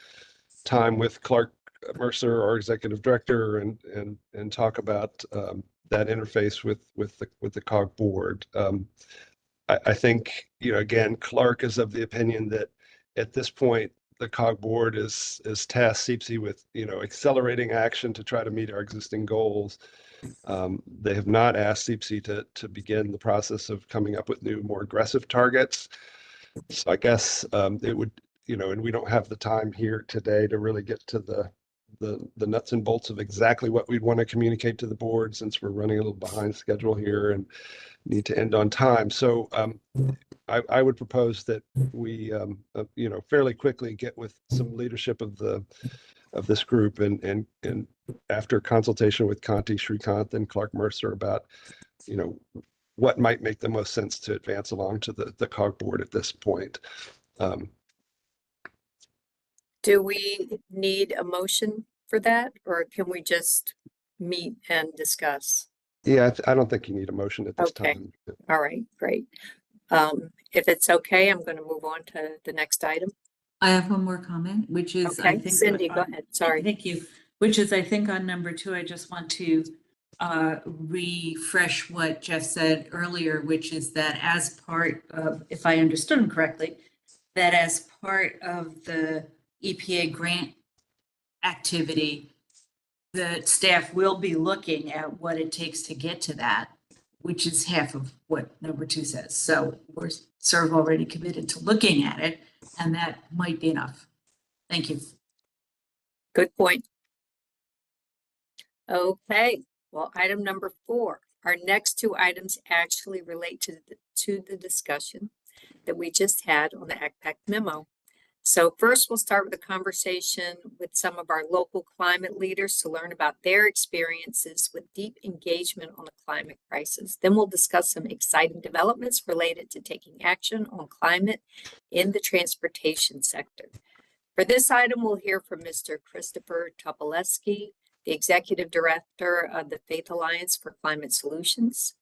time with Clark Mercer, our executive director, and talk about that interface with the COG board. I think, again, Clark is of the opinion that at this point, the COG board is tasked CEEPC with, accelerating action to try to meet our existing goals. They have not asked CEEPC to begin the process of coming up with new, more aggressive targets. So I guess it would, and we don't have the time here today to really get to the nuts and bolts of exactly what we'd want to communicate to the board, since we're running a little behind schedule here and need to end on time. So I would propose that we, fairly quickly get with some leadership of this group and after consultation with Conti Srikanth and Clark Mercer about, what might make the most sense to advance along to the COG board at this point. Do we need a motion for that, or can we just meet and discuss? Yeah, I don't think you need a motion at this Okay. time. All right, great. If it's okay, I'm going to move on to the next item. I have one more comment, which is, I Okay, think. Cindy, go ahead. Sorry. Thank you. Which is, I think on number 2, I just want to refresh what Jeff said earlier, which is that as part of, if I understood him correctly, that as part of the EPA grant activity, the staff will be looking at what it takes to get to that, which is half of what number 2 says. So we're sort of already committed to looking at it, and that might be enough. Thank you. Good point. Okay, well, item number 4. Our next 2 items actually relate to the discussion that we just had on the ACPAC memo. So first, we'll start with a conversation with some of our local climate leaders to learn about their experiences with deep engagement on the climate crisis. Then we'll discuss some exciting developments related to taking action on climate in the transportation sector. For this item, we'll hear from Mr. Christopher Topolewski, the Executive Director of the Faith Alliance for Climate Solutions,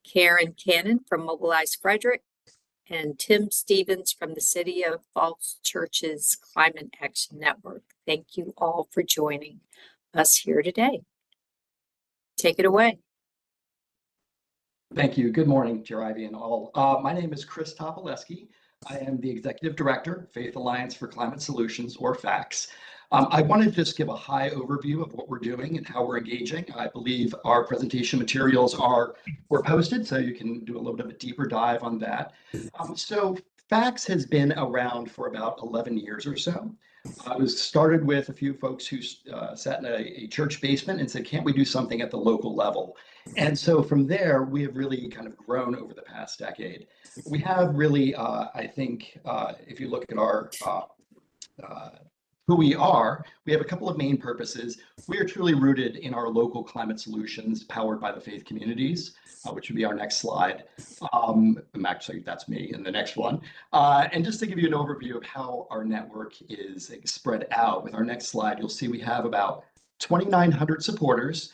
Karen Cannon from Mobilize Frederick, and Tim Stevens from the City of Falls Church's Climate Action Network. Thank you all for joining us here today. Take it away. Thank you. Good morning, Chair Ivy and all. My name is Chris Topoleski. I am the Executive Director, Faith Alliance for Climate Solutions, or FACS. I want to just give a high overview of what we're doing and how we're engaging. I believe our presentation materials were posted, so you can do a little bit of a deeper dive on that. So FACS has been around for about 11 years or so. It was started with a few folks who sat in a church basement and said, can't we do something at the local level? And so from there, we have really kind of grown over the past decade. We have really, I think, if you look at our who we are, we have a couple of main purposes. We are truly rooted in our local climate solutions powered by the faith communities, which would be our next slide. Actually, that's me in the next one. And just to give you an overview of how our network is spread out, with our next slide, you'll see we have about 2,900 supporters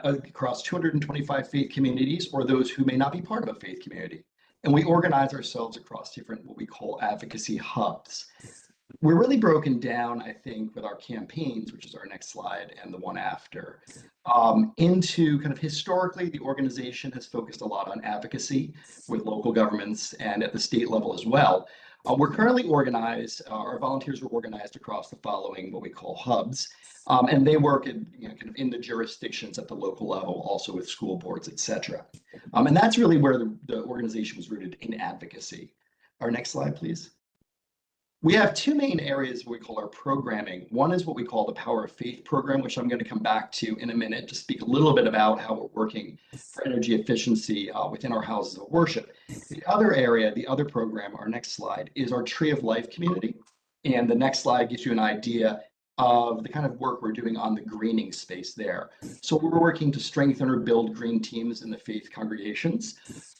across 225 faith communities, or those who may not be part of a faith community. And we organize ourselves across different, what we call advocacy hubs. We're really broken down, I think, with our campaigns, which is our next slide and the one after, into kind of historically, the organization has focused a lot on advocacy with local governments and at the state level as well. We're currently organized, our volunteers are organized across the following, what we call hubs, and they work in, kind of in the jurisdictions at the local level, also with school boards, et cetera. And that's really where the organization was rooted in advocacy. Our next slide, please. We have two main areas we call our programming. One is what we call the Power of Faith program, which I'm going to come back to in a minute to speak a little bit about how we're working for energy efficiency within our houses of worship. The other area, the other program, our next slide, is our Tree of Life community. And the next slide gives you an idea of the kind of work we're doing on the greening space there. So we're working to strengthen or build green teams in the faith congregations.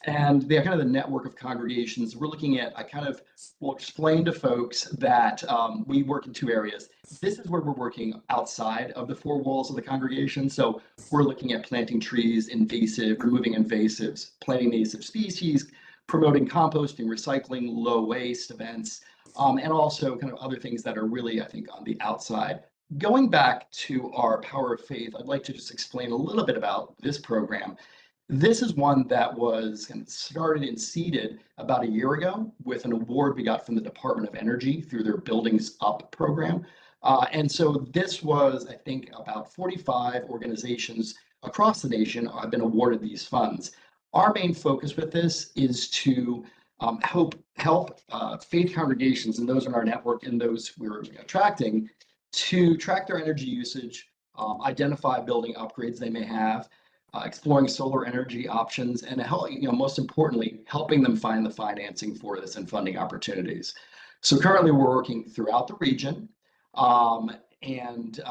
And they're kind of the network of congregations we're looking at. I kind of will explain to folks that we work in two areas. This is where we're working outside of the four walls of the congregation. So we're looking at planting trees, removing invasives, planting native species, promoting composting, recycling, low waste events, and also kind of other things that are really, I think, on the outside. Going back to our Power of Faith, I'd like to just explain a little bit about this program. This is one that was kind of started and seeded about a year ago with an award we got from the Department of Energy through their Buildings Up program. And so this was, I think, about 45 organizations across the nation have been awarded these funds. Our main focus with this is to help faith congregations and those in our network and those we're attracting to track their energy usage, identify building upgrades they may have, exploring solar energy options, and most importantly, helping them find the financing for this and funding opportunities. So currently we're working throughout the region, and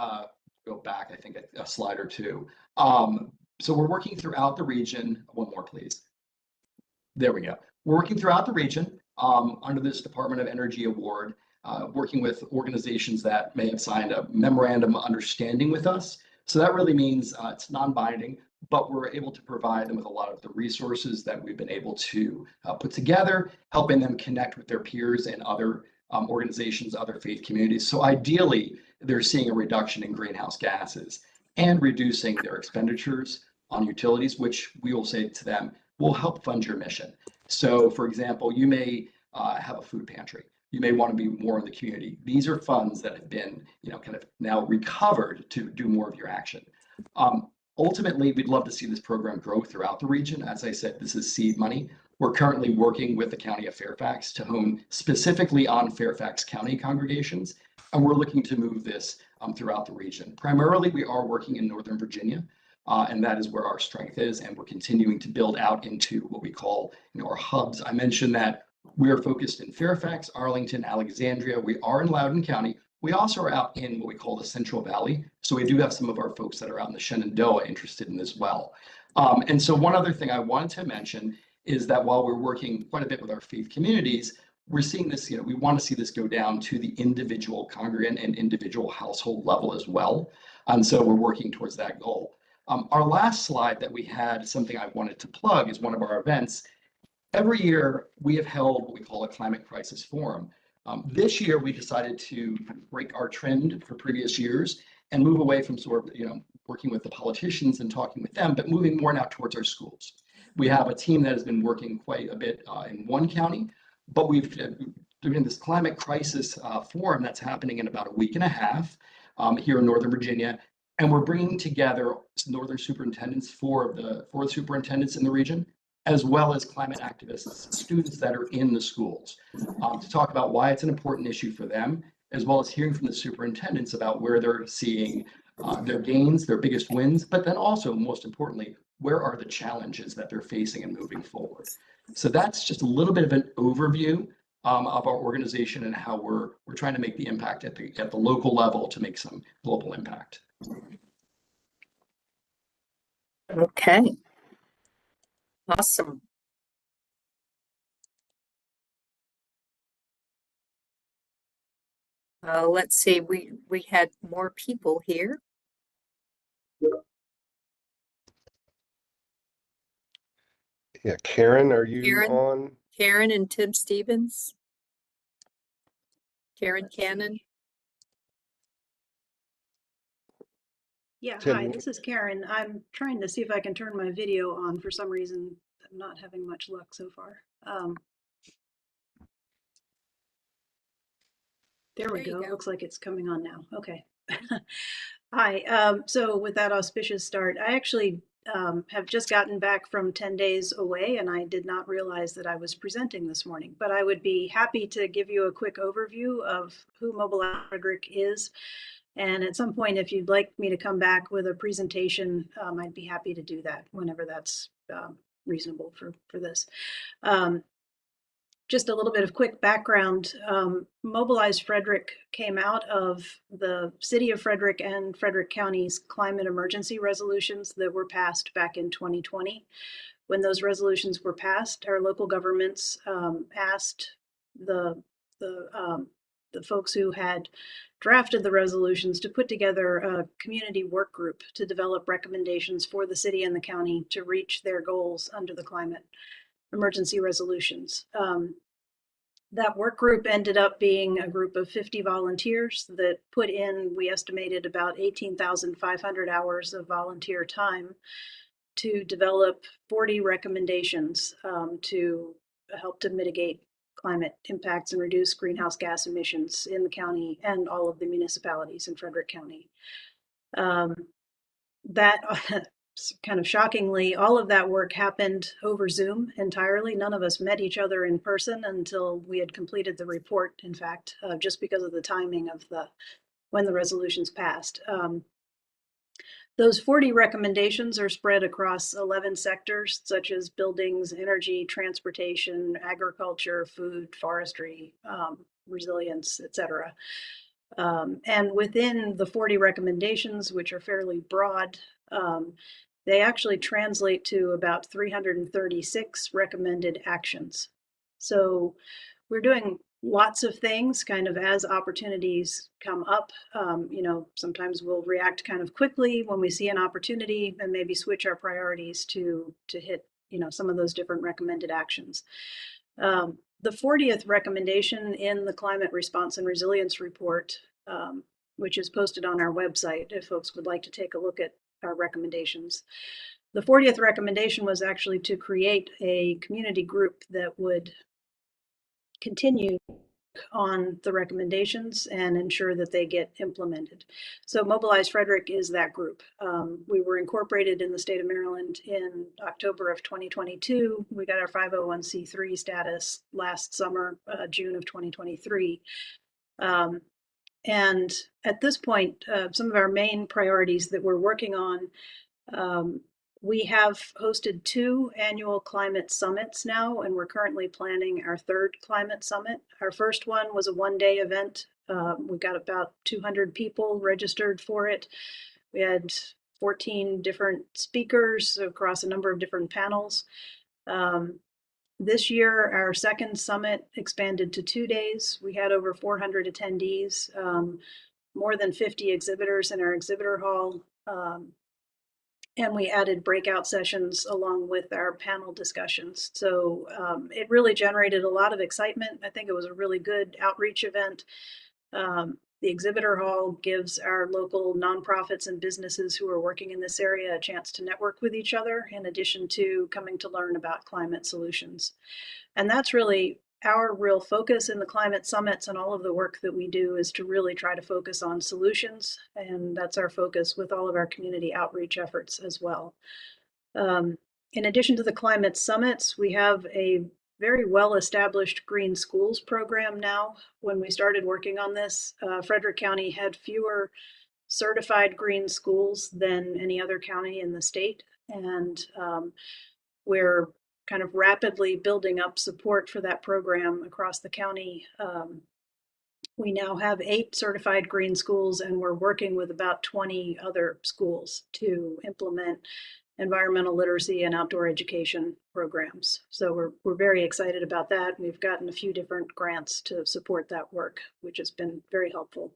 go back, I think, a slide or two. So we're working throughout the region. One more, please. There we go. We're working throughout the region under this Department of Energy award, working with organizations that may have signed a memorandum of understanding with us. So that really means it's non-binding, but we're able to provide them with a lot of the resources that we've been able to put together, helping them connect with their peers and other organizations, other faith communities. So ideally, they're seeing a reduction in greenhouse gases and reducing their expenditures on utilities, which we will say to them will help fund your mission. So for example, you may have a food pantry. You may want to be more in the community. These are funds that have been, kind of now recovered to do more of your action. Ultimately, we'd love to see this program grow throughout the region. As I said, this is seed money. We're currently working with the County of Fairfax to hone specifically on Fairfax County congregations, and we're looking to move this throughout the region. Primarily, we are working in Northern Virginia, and that is where our strength is, and we're continuing to build out into what we call our hubs. I mentioned that we are focused in Fairfax, Arlington, Alexandria. We are in Loudoun County. We also are out in what we call the Central Valley. So we do have some of our folks that are out in the Shenandoah interested in this as well. And so one other thing I wanted to mention is that while we're working quite a bit with our faith communities, we're seeing this, we want to see this go down to the individual congregant and individual household level as well. And so we're working towards that goal. Our last slide that we had, something I wanted to plug, is one of our events. Every year we have held what we call a climate crisis forum. This year we decided to break our trend for previous years and move away from sort of, working with the politicians and talking with them, but moving more now towards our schools. We have a team that has been working quite a bit in one county, but we've doing this climate crisis forum that's happening in about a week and a half here in Northern Virginia. And we're bringing together Northern superintendents, four of the superintendents in the region, as well as climate activists, students that are in the schools, to talk about why it's an important issue for them, as well as hearing from the superintendents about where they're seeing their gains, their biggest wins, but then also, most importantly, where are the challenges that they're facing and moving forward. So that's just a little bit of an overview of our organization and how we're trying to make the impact at the local level to make some global impact. Okay. Awesome. Let's see, we had more people here. Yeah, Karen, are you on? Karen and Tim Stevens. Karen Cannon. Yeah, Tim, hi, this is Karen. I'm trying to see if I can turn my video on. For some reason, I'm not having much luck so far. There we go. Looks like it's coming on now. Okay. Hi. So with that auspicious start, I actually have just gotten back from 10 days away, and I did not realize that I was presenting this morning, but I would be happy to give you a quick overview of who Mobilize Frederick is. And at some point, if you'd like me to come back with a presentation, I'd be happy to do that whenever that's reasonable for this. Just a little bit of quick background. Mobilize Frederick came out of the city of Frederick and Frederick County's climate emergency resolutions that were passed back in 2020. When those resolutions were passed, our local governments asked the folks who had drafted the resolutions to put together a community work group to develop recommendations for the city and the county to reach their goals under the climate emergency resolutions. That work group ended up being a group of 50 volunteers that put in, we estimated, about 18,500 hours of volunteer time to develop 40 recommendations to help to mitigate climate impacts and reduce greenhouse gas emissions in the county and all of the municipalities in Frederick County. That kind of shockingly, all of that work happened over Zoom entirely. None of us met each other in person until we had completed the report, in fact, just because of the timing of when the resolutions passed. Those 40 recommendations are spread across 11 sectors, such as buildings, energy, transportation, agriculture, food, forestry, resilience, et cetera. And within the 40 recommendations, which are fairly broad, they actually translate to about 336 recommended actions. So we're doing lots of things kind of as opportunities come up. Sometimes we'll react kind of quickly when we see an opportunity and maybe switch our priorities to hit, some of those different recommended actions. The 40th recommendation in the Climate Response and Resilience Report, which is posted on our website if folks would like to take a look at our recommendations. The 40th recommendation was actually to create a community group that would continue on the recommendations and ensure that they get implemented. So Mobilize Frederick is that group. We were incorporated in the state of Maryland in October of 2022. We got our 501c3 status last summer, June of 2023. And at this point, some of our main priorities that we're working on, we have hosted 2 annual climate summits now, and we're currently planning our 3rd climate summit. Our first one was a one-day event. We got about 200 people registered for it. We had 14 different speakers across a number of different panels. This year, our second summit expanded to 2 days. We had over 400 attendees. more than 50 exhibitors in our exhibitor hall. And we added breakout sessions along with our panel discussions. So it really generated a lot of excitement. I think it was a really good outreach event. The exhibitor hall gives our local nonprofits and businesses who are working in this area a chance to network with each other, in addition to coming to learn about climate solutions. And that's really our real focus in the climate summits, and all of the work that we do is to really try to focus on solutions. And that's our focus with all of our community outreach efforts as well. In addition to the climate summits, we have a very well-established green schools program now. When we started working on this, Frederick County had fewer certified green schools than any other county in the state. And we're kind of rapidly building up support for that program across the county. We now have 8 certified green schools, and we're working with about 20 other schools to implement environmental literacy and outdoor education programs. So we're very excited about that. We've gotten a few different grants to support that work, which has been very helpful.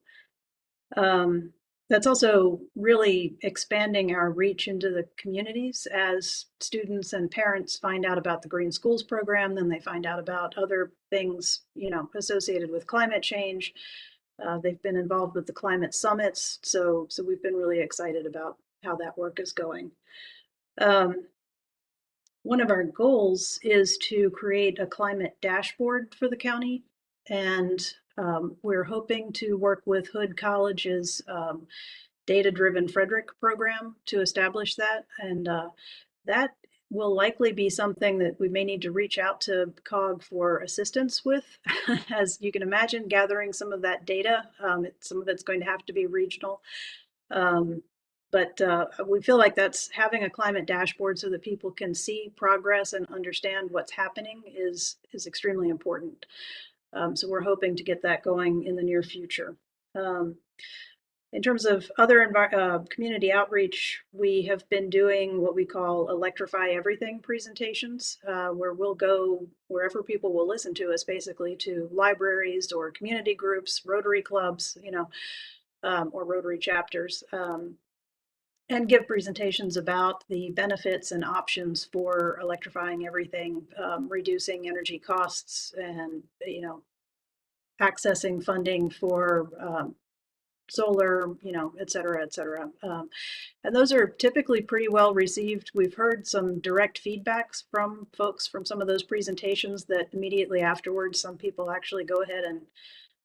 That's also really expanding our reach into the communities as students and parents find out about the Green Schools program, then they find out about other things, associated with climate change. They've been involved with the climate summits, so we've been really excited about how that work is going. One of our goals is to create a climate dashboard for the county, and we're hoping to work with Hood College's data-driven Frederick program to establish that. And that will likely be something that we may need to reach out to COG for assistance with. As you can imagine, gathering some of that data, some of it's going to have to be regional. But we feel like that's having a climate dashboard so that people can see progress and understand what's happening is extremely important. So we're hoping to get that going in the near future. In terms of other community outreach, we have been doing what we call Electrify Everything presentations, where we'll go wherever people will listen to us, basically to libraries or community groups, Rotary clubs, or Rotary chapters, and give presentations about the benefits and options for electrifying everything, reducing energy costs, and accessing funding for solar, et cetera, et cetera. And those are typically pretty well received. We've heard some direct feedbacks from folks from some of those presentations that immediately afterwards, some people actually go ahead and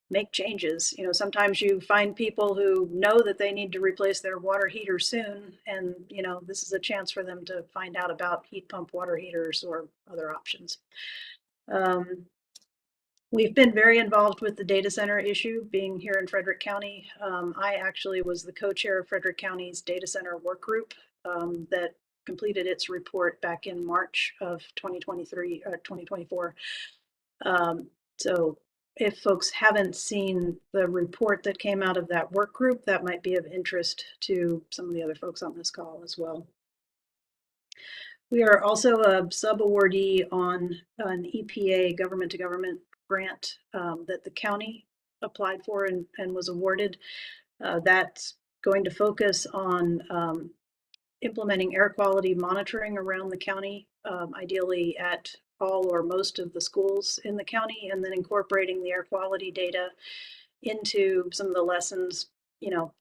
make changes. Sometimes you find people who know that they need to replace their water heater soon, and this is a chance for them to find out about heat pump water heaters or other options. We've been very involved with the data center issue, being here in Frederick County. I actually was the co-chair of Frederick County's data center work group that completed its report back in March of 2023 or 2024. So if folks haven't seen the report that came out of that work group, that might be of interest to some of the other folks on this call as well. We are also a sub-awardee on an EPA government-to-government grant that the county applied for and was awarded. That's going to focus on implementing air quality monitoring around the county, ideally at all or most of the schools in the county, and then incorporating the air quality data into some of the lessons,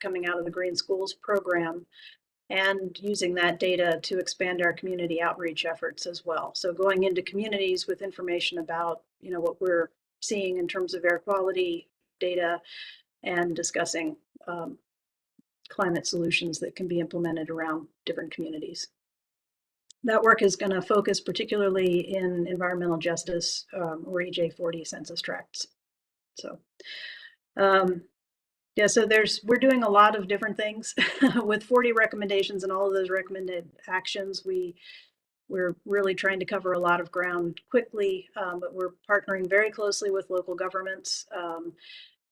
coming out of the Green Schools program, and using that data to expand our community outreach efforts as well. So going into communities with information about, what we're seeing in terms of air quality data, and discussing climate solutions that can be implemented around different communities. That work is going to focus particularly in environmental justice or EJ40 census tracts. So, yeah, so we're doing a lot of different things with 40 recommendations, and all of those recommended actions. We're really trying to cover a lot of ground quickly, but we're partnering very closely with local governments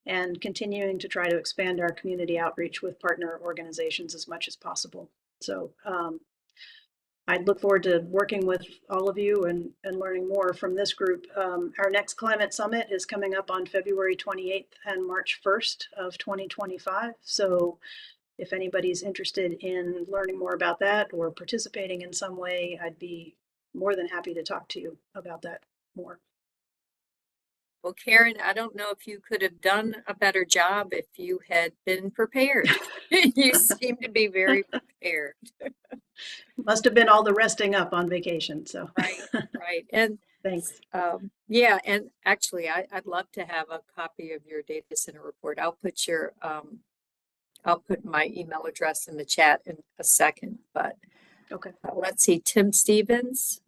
and continuing to try to expand our community outreach with partner organizations as much as possible. So I look forward to working with all of you and learning more from this group. Our next climate summit is coming up on February 28th and March 1st of 2025. So if anybody's interested in learning more about that or participating in some way, I'd be more than happy to talk to you about that more. Well, Karen, I don't know if you could have done a better job if you had been prepared. You seem to be very prepared. Must have been all the resting up on vacation. So Right. And thanks. Yeah, and actually, I'd love to have a copy of your data center report. I'll put your I'll put my email address in the chat in a second. But okay, let's see, Tim Stevens.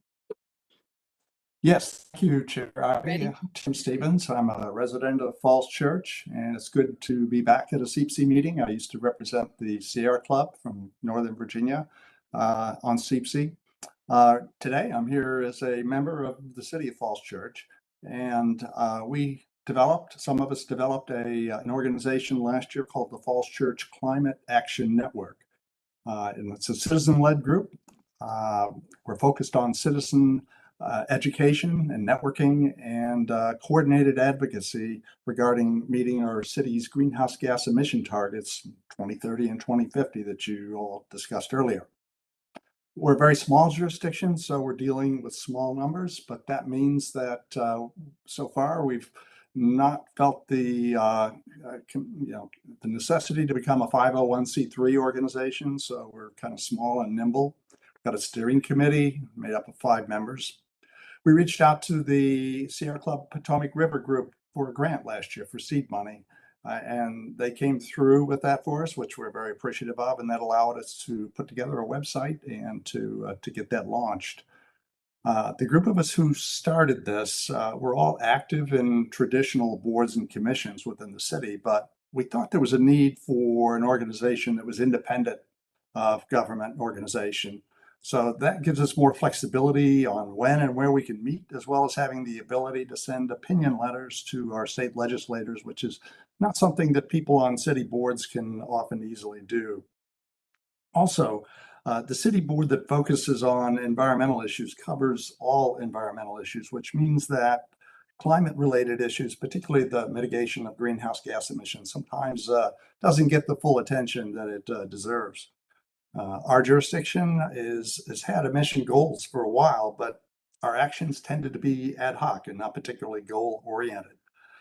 Yes, thank you, Chair Ivy. I'm Tim Stevens. I'm a resident of Falls Church, and it's good to be back at a CEEPC meeting. I used to represent the Sierra Club from Northern Virginia on CEEPC. Today, I'm here as a member of the City of Falls Church, and some of us developed an organization last year called the Falls Church Climate Action Network. And it's a citizen-led group. We're focused on citizen education and networking and coordinated advocacy regarding meeting our city's greenhouse gas emission targets 2030 and 2050 that you all discussed earlier. We're a very small jurisdiction, so we're dealing with small numbers, but that means that so far we've not felt the necessity to become a 501c3 organization. So we're kind of small and nimble. We've got a steering committee made up of 5 members. We reached out to the Sierra Club Potomac River Group for a grant last year for seed money. And they came through with that for us, which we're very appreciative of, and that allowed us to put together a website and to get that launched. The group of us who started this were all active in traditional boards and commissions within the city, but we thought there was a need for an organization that was independent of government organization. So that gives us more flexibility on when and where we can meet, as well as having the ability to send opinion letters to our state legislators, which is not something that people on city boards can often easily do. Also, the city board that focuses on environmental issues covers all environmental issues, which means that climate-related issues, particularly the mitigation of greenhouse gas emissions, sometimes doesn't get the full attention that it deserves. Our jurisdiction has had emission goals for a while, but our actions tended to be ad hoc and not particularly goal-oriented.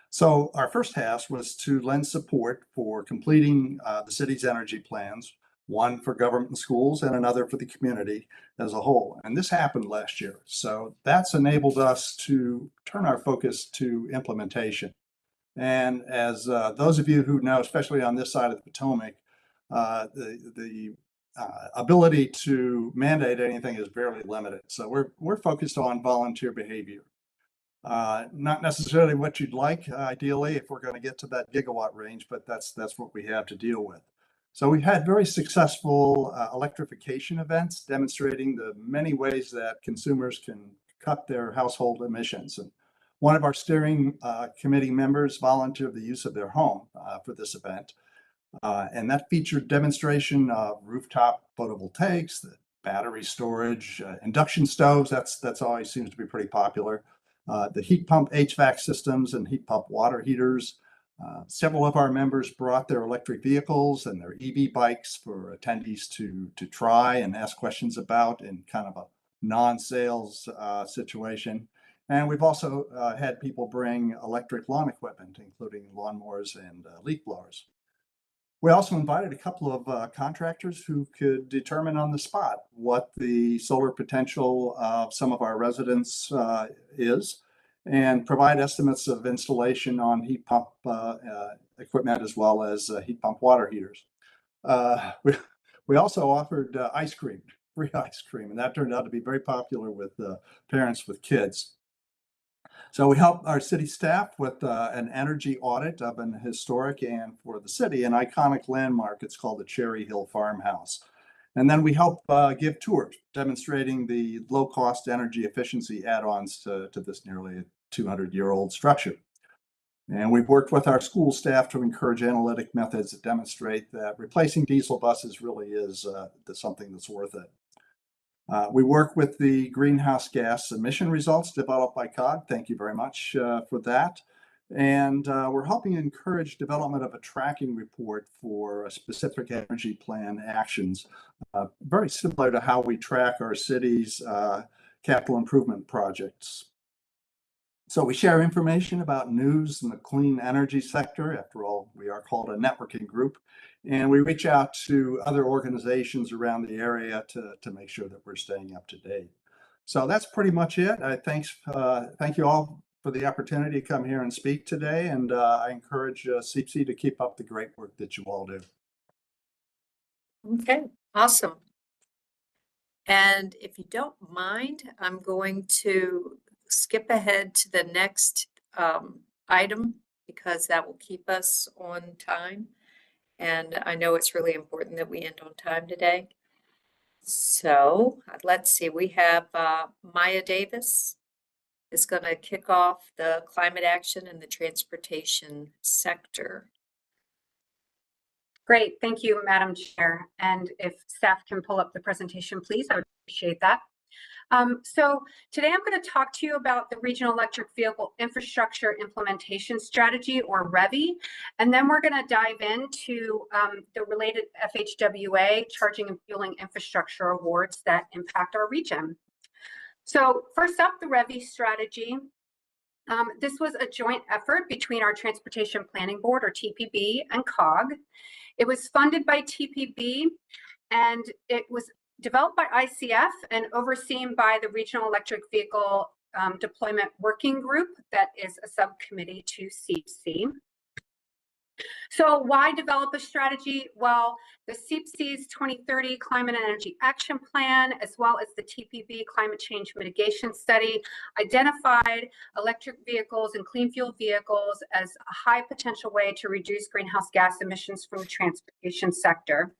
So our first task was to lend support for completing the city's energy plans, one for government and schools and another for the community as a whole. And this happened last year. So that's enabled us to turn our focus to implementation. And as those of you who know, especially on this side of the Potomac, the ability to mandate anything is fairly limited. So we're focused on volunteer behavior. Not necessarily what you'd like, ideally, if we're going to get to that gigawatt range, but that's what we have to deal with. So we've had very successful electrification events demonstrating the many ways that consumers can cut their household emissions. And one of our steering committee members volunteered the use of their home for this event. And that featured demonstration of rooftop photovoltaics, the battery storage, induction stoves. That's always seems to be pretty popular. The heat pump HVAC systems and heat pump water heaters. Several of our members brought their electric vehicles and their EV bikes for attendees to try and ask questions about in kind of a non-sales situation. And we've also had people bring electric lawn equipment, including lawnmowers and leaf blowers. We also invited a couple of contractors who could determine on the spot what the solar potential of some of our residents is and provide estimates of installation on heat pump equipment as well as heat pump water heaters. We also offered ice cream, free ice cream, and that turned out to be very popular with parents with kids. So we help our city staff with an energy audit of an historic and for the city, an iconic landmark. It's called the Cherry Hill Farmhouse. And then we help give tours demonstrating the low-cost energy efficiency add-ons to this nearly 200-year-old structure. And we've worked with our school staff to encourage analytic methods that demonstrate that replacing diesel buses really is something that's worth it. We work with the greenhouse gas emission results developed by COG. Thank you very much for that. And we're helping encourage development of a tracking report for specific energy plan actions, very similar to how we track our city's capital improvement projects. So we share information about news in the clean energy sector. After all, we are called a networking group. And we reach out to other organizations around the area to make sure that we're staying up to date. So that's pretty much it. Thank you all for the opportunity to come here and speak today. And I encourage CEEPC to keep up the great work that you all do. Okay, awesome. And if you don't mind, I'm going to skip ahead to the next item because that will keep us on time. And I know it's really important that we end on time today. So let's see, we have Maya Davis is going to kick off the climate action in the transportation sector. Great, thank you, Madam Chair. And if staff can pull up the presentation, please, I would appreciate that. So today I'm going to talk to you about the Regional Electric Vehicle Infrastructure Implementation Strategy, or REVI, and then we're going to dive into the related FHWA charging and fueling infrastructure awards that impact our region. So first up, the REVI strategy. This was a joint effort between our Transportation Planning Board, or TPB, and COG. It was funded by TPB, and it was developed by ICF and overseen by the Regional Electric Vehicle Deployment Working Group that is a subcommittee to CEEPC. So why develop a strategy? Well, the CEEPC's 2030 Climate and Energy Action Plan, as well as the TPB Climate Change Mitigation Study, identified electric vehicles and clean fuel vehicles as a high potential way to reduce greenhouse gas emissions from the transportation sector.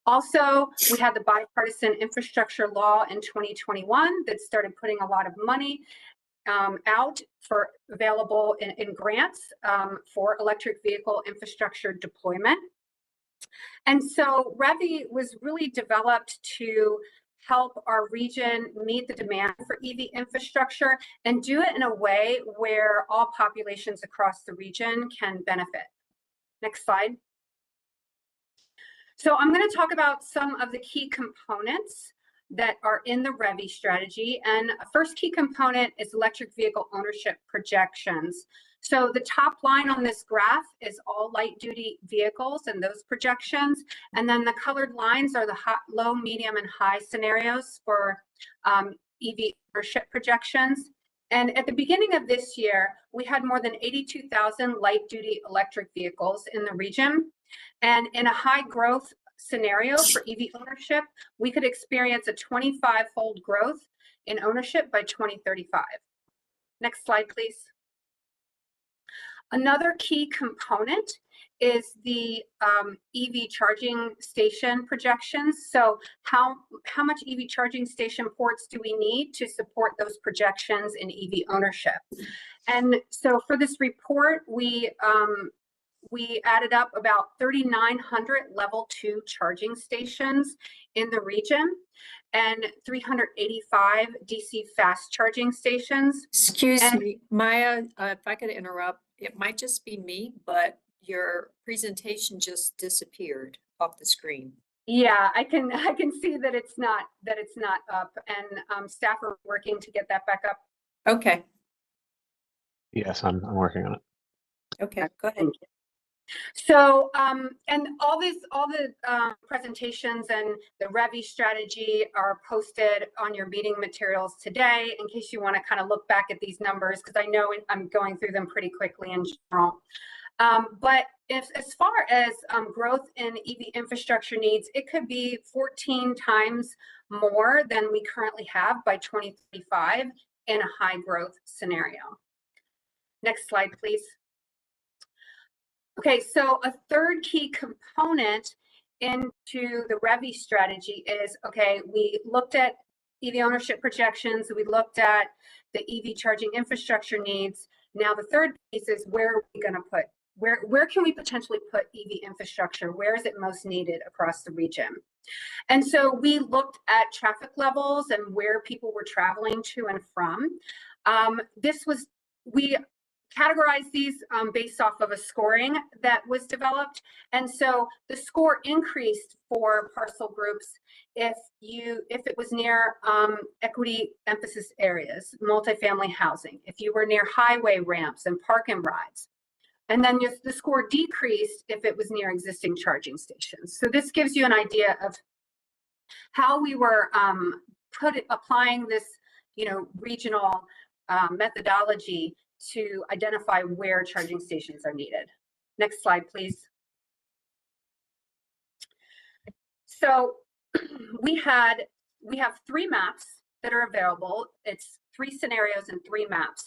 Also, we had the bipartisan infrastructure law in 2021 that started putting a lot of money out for available in grants for electric vehicle infrastructure deployment. And so REVI was really developed to help our region meet the demand for EV infrastructure and do it in a way where all populations across the region can benefit. Next slide. So I'm going to talk about some of the key components that are in the REVI strategy. And a first key component is electric vehicle ownership projections. So the top line on this graph is all light duty vehicles and those projections. And then the colored lines are the low, medium, and high scenarios for EV ownership projections. And at the beginning of this year, we had more than 82,000 light duty electric vehicles in the region. And in a high growth scenario for EV ownership, we could experience a 25-fold growth in ownership by 2035. Next slide, please. Another key component is the EV charging station projections. So how much EV charging station ports do we need to support those projections in EV ownership? And so for this report, we added up about 3,900 level 2 charging stations in the region and 385 DC fast charging stations. Excuse me, Maya, if I could interrupt, it might just be me, but your presentation just disappeared off the screen. Yeah, I can see that it's not up, and staff are working to get that back up. Okay. Yes, I'm working on it. Okay, go ahead. So, and all the presentations and the REVI strategy are posted on your meeting materials today in case you want to kind of look back at these numbers, because I know I'm going through them pretty quickly in general. But as far as growth in EV infrastructure needs, it could be 14 times more than we currently have by 2035 in a high growth scenario. Next slide, please. Okay, so a third key component into the REVI strategy is, okay, we looked at EV ownership projections, we looked at the EV charging infrastructure needs. Now the third piece is where are we going to put, where can we potentially put EV infrastructure? Where is it most needed across the region? And so we looked at traffic levels and where people were traveling to and from. We categorized these based off of a scoring that was developed. And so the score increased for parcel groups if it was near equity emphasis areas, multifamily housing, if you were near highway ramps and park and rides. And then the score decreased if it was near existing charging stations. So this gives you an idea of how we were applying this, regional methodology to identify where charging stations are needed. Next slide, please. So we have 3 maps that are available. It's 3 scenarios and 3 maps.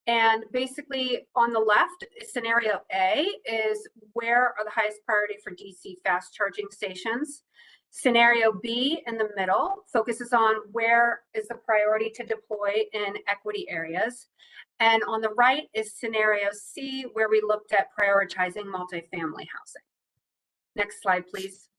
And basically on the left, scenario A is where are the highest priority for DC fast charging stations. Scenario B in the middle focuses on where is the priority to deploy in equity areas. And on the right is scenario C, where we looked at prioritizing multifamily housing. Next slide, please.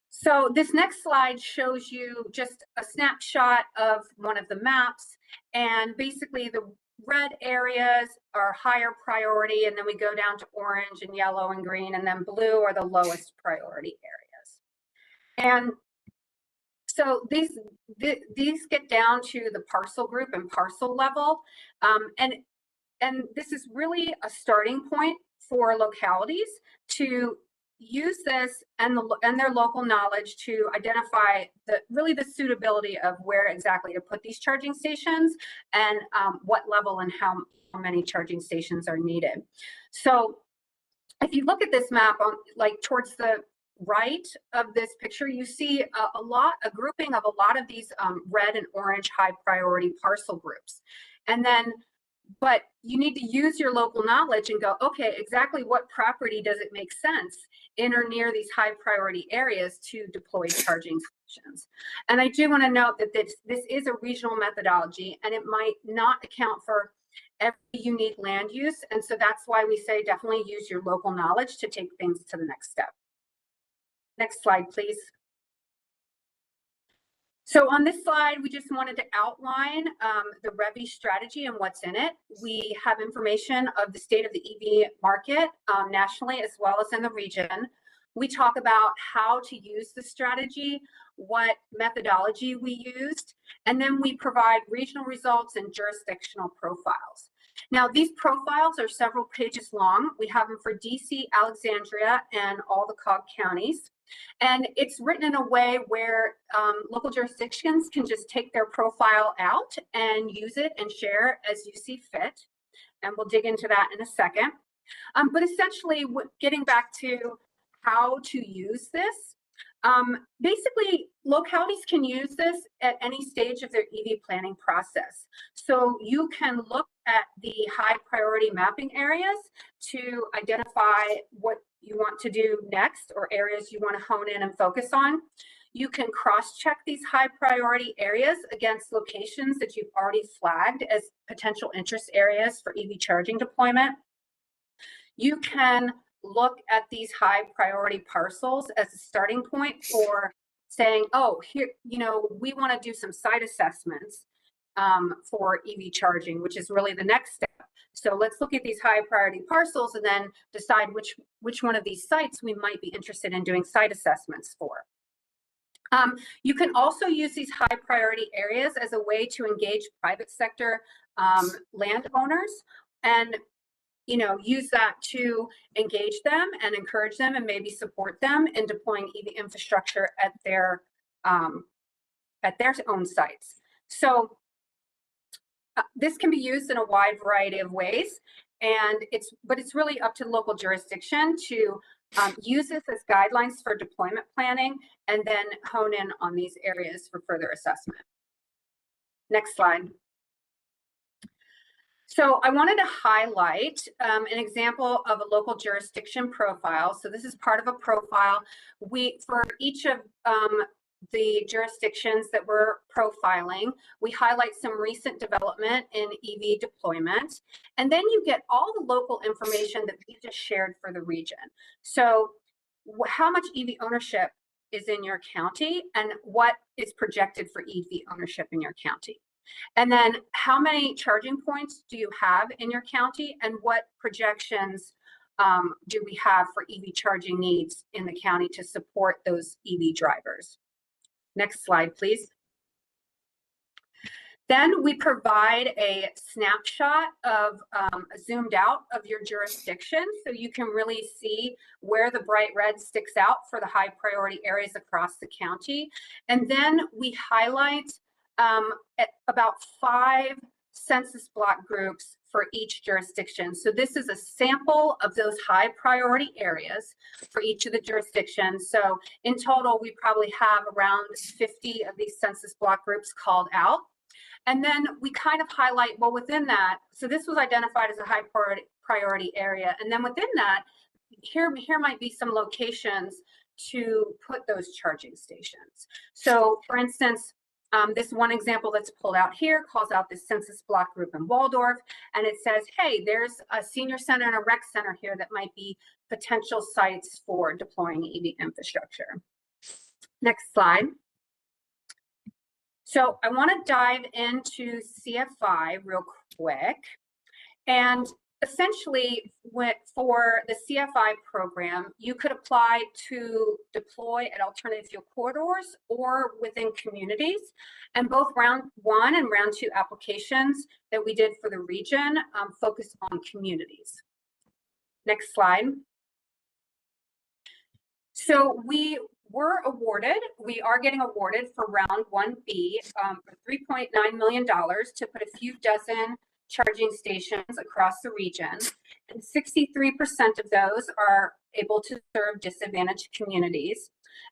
So this next slide shows you just a snapshot of one of the maps. And basically the red areas are higher priority, and then we go down to orange and yellow and green, and then blue are the lowest priority areas. And so these get down to the parcel group and parcel level. And this is really a starting point for localities to use this and their local knowledge to identify the suitability of where exactly to put these charging stations and what level and how many charging stations are needed. So if you look at this map on towards the right of this picture, you see a grouping of a lot of these red and orange high priority parcel groups. And then but you need to use your local knowledge and go, okay, exactly what property does it make sense in or near these high priority areas to deploy charging stations? And I do want to note that this is a regional methodology, and it might not account for every unique land use. And so that's why we say definitely use your local knowledge to take things to the next step. Next slide, please. So on this slide, we just wanted to outline the REVI strategy and what's in it. We have information of the state of the EV market nationally as well as in the region. We talk about how to use the strategy, what methodology we used, and then we provide regional results and jurisdictional profiles. Now, these profiles are several pages long. We have them for DC, Alexandria, and all the COG counties. And it's written in a way where local jurisdictions can just take their profile out and use it and share as you see fit. And we'll dig into that in a second. But essentially, getting back to how to use this, basically, localities can use this at any stage of their EV planning process. So you can look at the high priority mapping areas to identify what you want to do next or areas you want to hone in and focus on. You can cross-check these high priority areas against locations that you've already flagged as potential interest areas for EV charging deployment. You can look at these high priority parcels as a starting point for saying, oh, here, we want to do some site assessments for EV charging, which is really the next step. So let's look at these high priority parcels and then decide which one of these sites we might be interested in doing site assessments for. You can also use these high priority areas as a way to engage private sector landowners and use that to engage them and encourage them and maybe support them in deploying EV infrastructure at their own sites. So this can be used in a wide variety of ways, but it's really up to the local jurisdiction to use this as guidelines for deployment planning and then hone in on these areas for further assessment. Next slide. So I wanted to highlight an example of a local jurisdiction profile. So this is part of a profile. For each of the jurisdictions that we're profiling, we highlight some recent development in EV deployment. And then you get all the local information that we just shared for the region. So how much EV ownership is in your county and what is projected for EV ownership in your county. And then how many charging points do you have in your county and what projections do we have for EV charging needs in the county to support those EV drivers? Next slide, please. Then we provide a snapshot of zoomed out of your jurisdiction so you can really see where the bright red sticks out for the high priority areas across the county. And then we highlight about 5 census block groups for each jurisdiction. So this is a sample of those high priority areas for each of the jurisdictions. So in total, we probably have around 50 of these census block groups called out. And then we kind of highlight, well, within that, so this was identified as a high priority area. And then within that, here might be some locations to put those charging stations. So for instance, this one example that's pulled out here calls out this census block group in Waldorf, and it says, hey, there's a senior center and a rec center here that might be potential sites for deploying EV infrastructure. Next slide. So I want to dive into CFI real quick. And essentially, for the CFI program, you could apply to deploy at alternative fuel corridors or within communities. And both round 1 and round 2 applications that we did for the region focused on communities. Next slide. So we are getting awarded for round 1B for $3.9 million to put a few dozen charging stations across the region. And 63% of those are able to serve disadvantaged communities.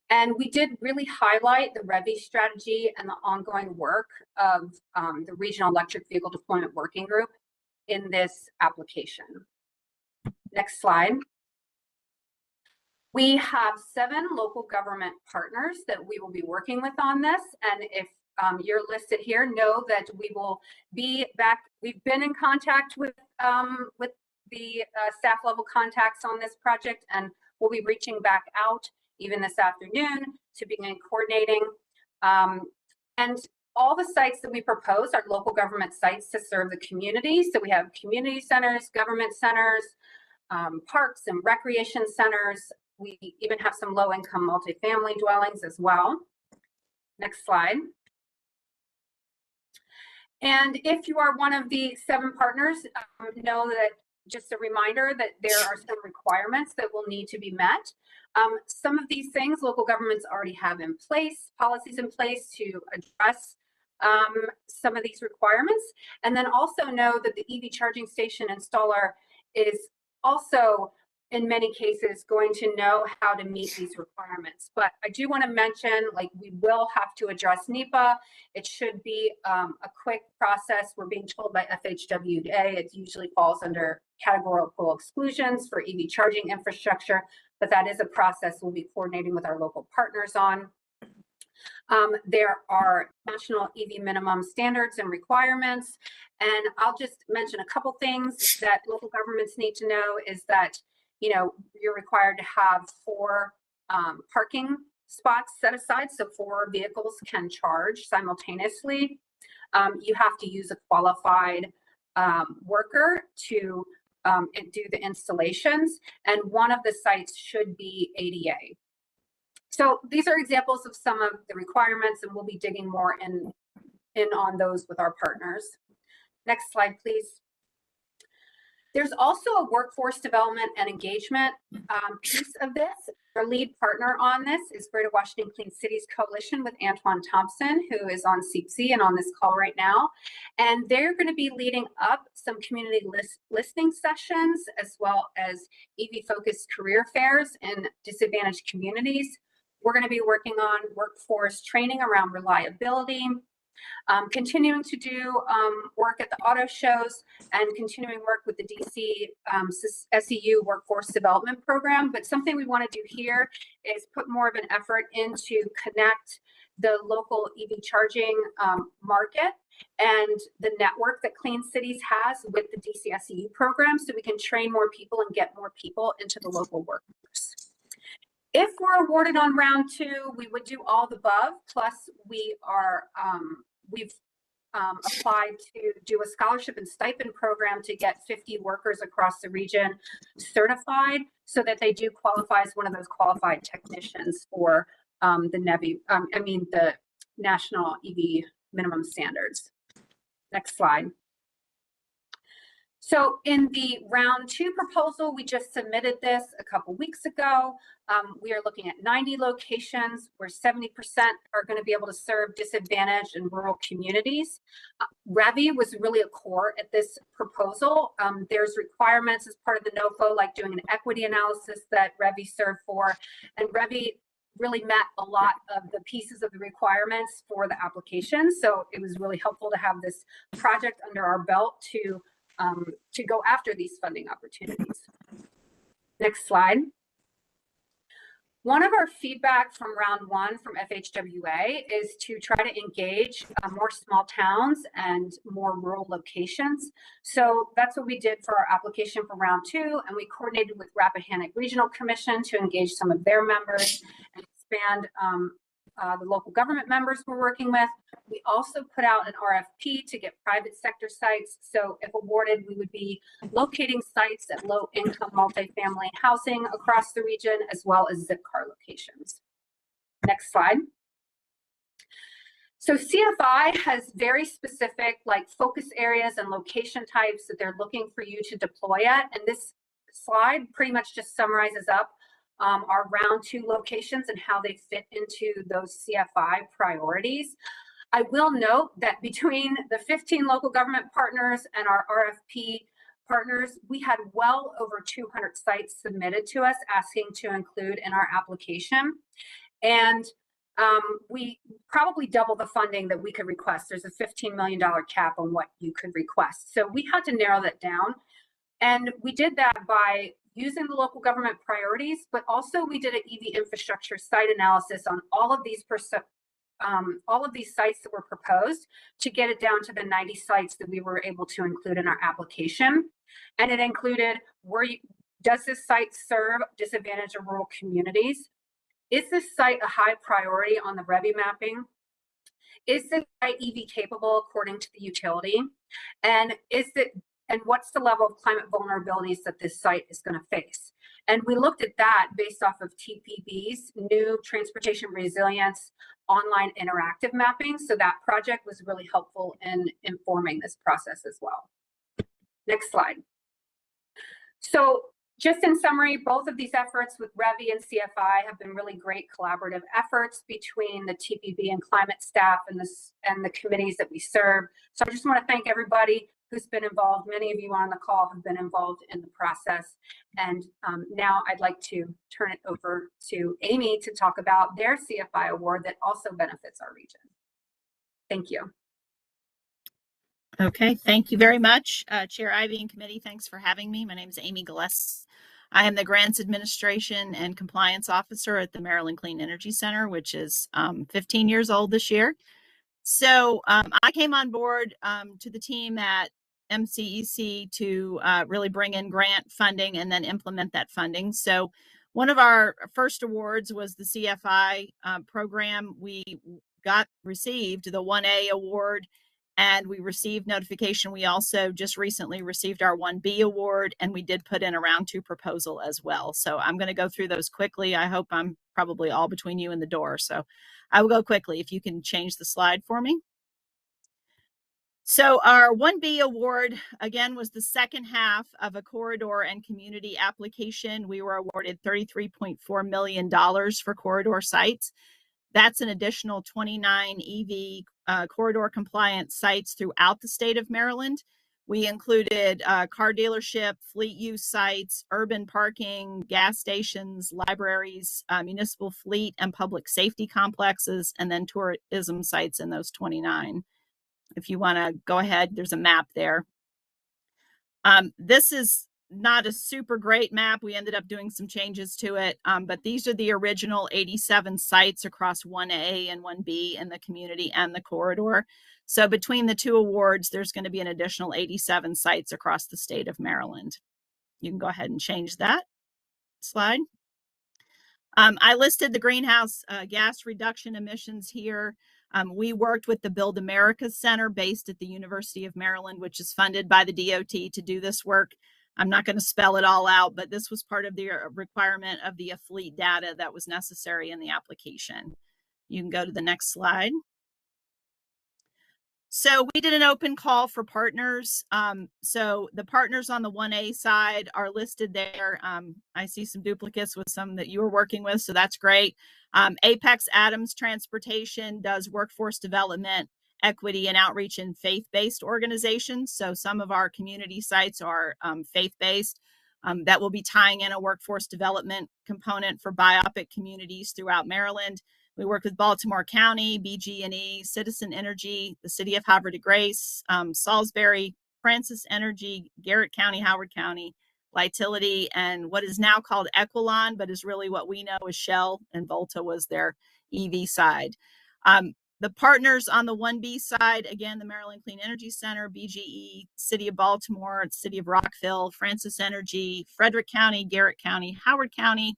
And we did really highlight the REVI strategy and the ongoing work of the Regional Electric Vehicle Deployment Working Group in this application. Next slide. We have 7 local government partners that we will be working with on this. And if you're listed here, know that we will be back. We've been in contact with the staff level contacts on this project, and we'll be reaching back out even this afternoon to begin coordinating. And all the sites that we propose are local government sites to serve the community. So we have community centers, government centers, parks and recreation centers. We even have some low-income multifamily dwellings as well. Next slide. And if you are one of the 7 partners, know that just a reminder that there are some requirements that will need to be met. Some of these things local governments already have in place, policies in place to address some of these requirements. And then also know that the EV charging station installer is also in many cases going to know how to meet these requirements. But I do want to mention, like, we will have to address NEPA. It should be a quick process. We're being told by FHWA it usually falls under categorical exclusions for EV charging infrastructure, but that is a process we'll be coordinating with our local partners on. There are national EV minimum standards and requirements, and I'll just mention a couple things that local governments need to know is that, you know, you're required to have 4 parking spots set aside so 4 vehicles can charge simultaneously. You have to use a qualified worker to do the installations, and one of the sites should be ADA. So these are examples of some of the requirements, and we'll be digging more in on those with our partners. Next slide, please. There's also a workforce development and engagement piece of this. Our lead partner on this is Greater Washington Clean Cities Coalition with Antoine Thompson, who is on CEEPC and on this call right now. And they're going to be leading up some community listening sessions, as well as EV-focused career fairs in disadvantaged communities. We're going to be working on workforce training around reliability, continuing to do work at the auto shows, and continuing work with the DC SEU Workforce Development Program. But something we want to do here is put more of an effort into connect the local EV charging market and the network that Clean Cities has with the DC SEU program, so we can train more people and get more people into the local workforce. If we're awarded on round 2, we would do all the above. Plus, we've applied to do a scholarship and stipend program to get 50 workers across the region certified so that they do qualify as one of those qualified technicians for the national EV minimum standards. Next slide. So in the round 2 proposal, we just submitted this a couple weeks ago. We are looking at 90 locations where 70% are going to be able to serve disadvantaged and rural communities. REVI was really a core at this proposal. There's requirements as part of the NOFO, like doing an equity analysis that REVI served for, and REVI really met a lot of the pieces of the requirements for the application. So it was really helpful to have this project under our belt to go after these funding opportunities. Next slide. One of our feedback from round 1 from FHWA is to try to engage more small towns and more rural locations. So that's what we did for our application for round 2, and we coordinated with Rappahannock Regional Commission to engage some of their members and expand the local government members we're working with. We also put out an RFP to get private sector sites. So if awarded, we would be locating sites at low income multifamily housing across the region, as well as zip car locations. Next slide. So CFI has very specific focus areas and location types that they're looking for you to deploy at. And this slide pretty much just summarizes up our round 2 locations and how they fit into those CFI priorities. I will note that between the 15 local government partners and our RFP partners, we had well over 200 sites submitted to us asking to include in our application. And we probably double the funding that we could request. There's a $15 million cap on what you could request. So we had to narrow that down. And we did that by using the local government priorities, but also we did an EV infrastructure site analysis on all of these sites that were proposed to get it down to the 90 sites that we were able to include in our application. And it included, does this site serve disadvantaged or rural communities? Is this site a high priority on the REVI mapping? Is this site EV capable according to the utility? And what's the level of climate vulnerabilities that this site is going to face? And we looked at that based off of TPB's new transportation resilience online interactive mapping. So that project was really helpful in informing this process as well. Next slide. So just in summary, both of these efforts with REVI and CFI have been really great collaborative efforts between the TPB and climate staff and the committees that we serve. So I just want to thank everybody who's been involved. Many of you on the call have been involved in the process. And now I'd like to turn it over to Amy to talk about their CFI award that also benefits our region. Thank you. Okay, thank you very much, Chair Ivey and committee. Thanks for having me. My name is Amy Gillespie. I am the Grants Administration and Compliance Officer at the Maryland Clean Energy Center, which is 15 years old this year. So I came on board to the team at MCEC to really bring in grant funding and then implement that funding. So one of our first awards was the CFI program. We received the 1A award, and we received notification. We also just recently received our 1B award, and we did put in a round 2 proposal as well. So I'm going to go through those quickly. I hope I'm probably all between you and the door. So I will go quickly if you can change the slide for me. So our 1B award, again, was the second half of a corridor and community application. We were awarded $33.4 million for corridor sites. That's an additional 29 EV corridor compliant sites throughout the state of Maryland. We included car dealership, fleet use sites, urban parking, gas stations, libraries, municipal fleet and public safety complexes, and then tourism sites in those 29. If you want to go ahead, there's a map there. This is not a super great map. We ended up doing some changes to it, but these are the original 87 sites across 1A and 1B in the community and the corridor. So between the 2 awards, there's going to be an additional 87 sites across the state of Maryland. You can go ahead and change that slide. I listed the greenhouse gas reduction emissions here. We worked with the Build America Center based at the University of Maryland, which is funded by the DOT to do this work. I'm not going to spell it all out, but this was part of the requirement of the fleet data that was necessary in the application. You can go to the next slide. So we did an open call for partners. So the partners on the 1A side are listed there. I see some duplicates with some that you were working with, so that's great. Apex Adams Transportation does workforce development, equity, and outreach in faith-based organizations. So some of our community sites are faith-based. That will be tying in a workforce development component for biopic communities throughout Maryland. We work with Baltimore County, BG&E, Citizen Energy, the City of Havre de Grace, Salisbury, Francis Energy, Garrett County, Howard County, Lightility, and what is now called Equilon, but is really what we know as Shell, and Volta was their EV side. The partners on the 1B side, again, the Maryland Clean Energy Center, BGE, City of Baltimore, City of Rockville, Francis Energy, Frederick County, Garrett County, Howard County,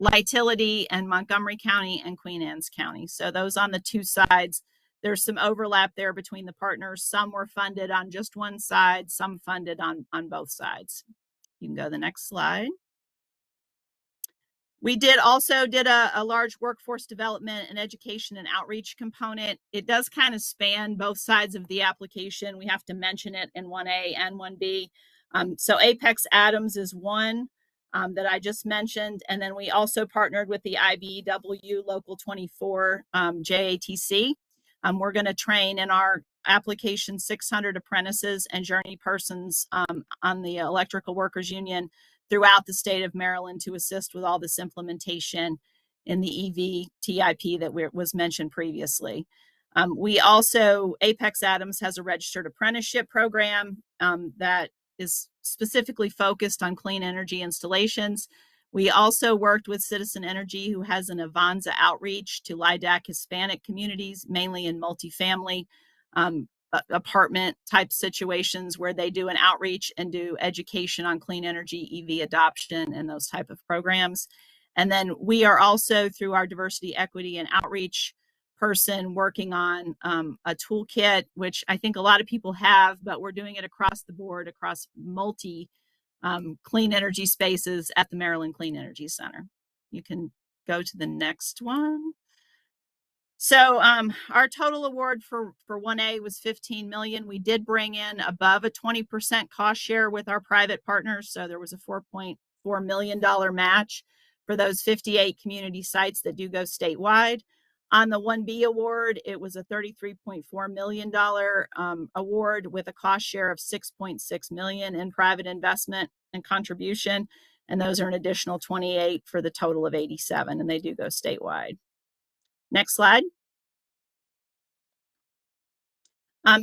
Lightility, and Montgomery County and Queen Anne's County. So those on the two sides, there's some overlap there between the partners. Some were funded on just one side, some funded on both sides. You can go to the next slide. We also did a large workforce development and education and outreach component. It does kind of span both sides of the application. We have to mention it in 1A and 1B. So Apex Adams is one that I just mentioned. And then we also partnered with the IBEW Local 24 JATC. We're going to train in our application 600 apprentices and journey persons on the Electrical Workers Union throughout the state of Maryland to assist with all this implementation in the EV TIP that was mentioned previously. We also, Apex Adams has a registered apprenticeship program that is specifically focused on clean energy installations. We also worked with Citizen Energy, who has an Avanza outreach to LIDAC Hispanic communities, mainly in multifamily apartment type situations where they do an outreach and do education on clean energy, EV adoption, and those type of programs. And then we are also, through our diversity, equity, and outreach person, working on a toolkit, which I think a lot of people have, but we're doing it across the board, across multi clean energy spaces at the Maryland Clean Energy Center. You can go to the next one. So our total award for 1A was $15 million. We did bring in above a 20% cost share with our private partners. So there was a $4.4 million match for those 58 community sites that do go statewide. On the 1B award, it was a $33.4 million award with a cost share of $6.6 million in private investment and contribution. And those are an additional 28 for the total of 87, and they do go statewide. Next slide.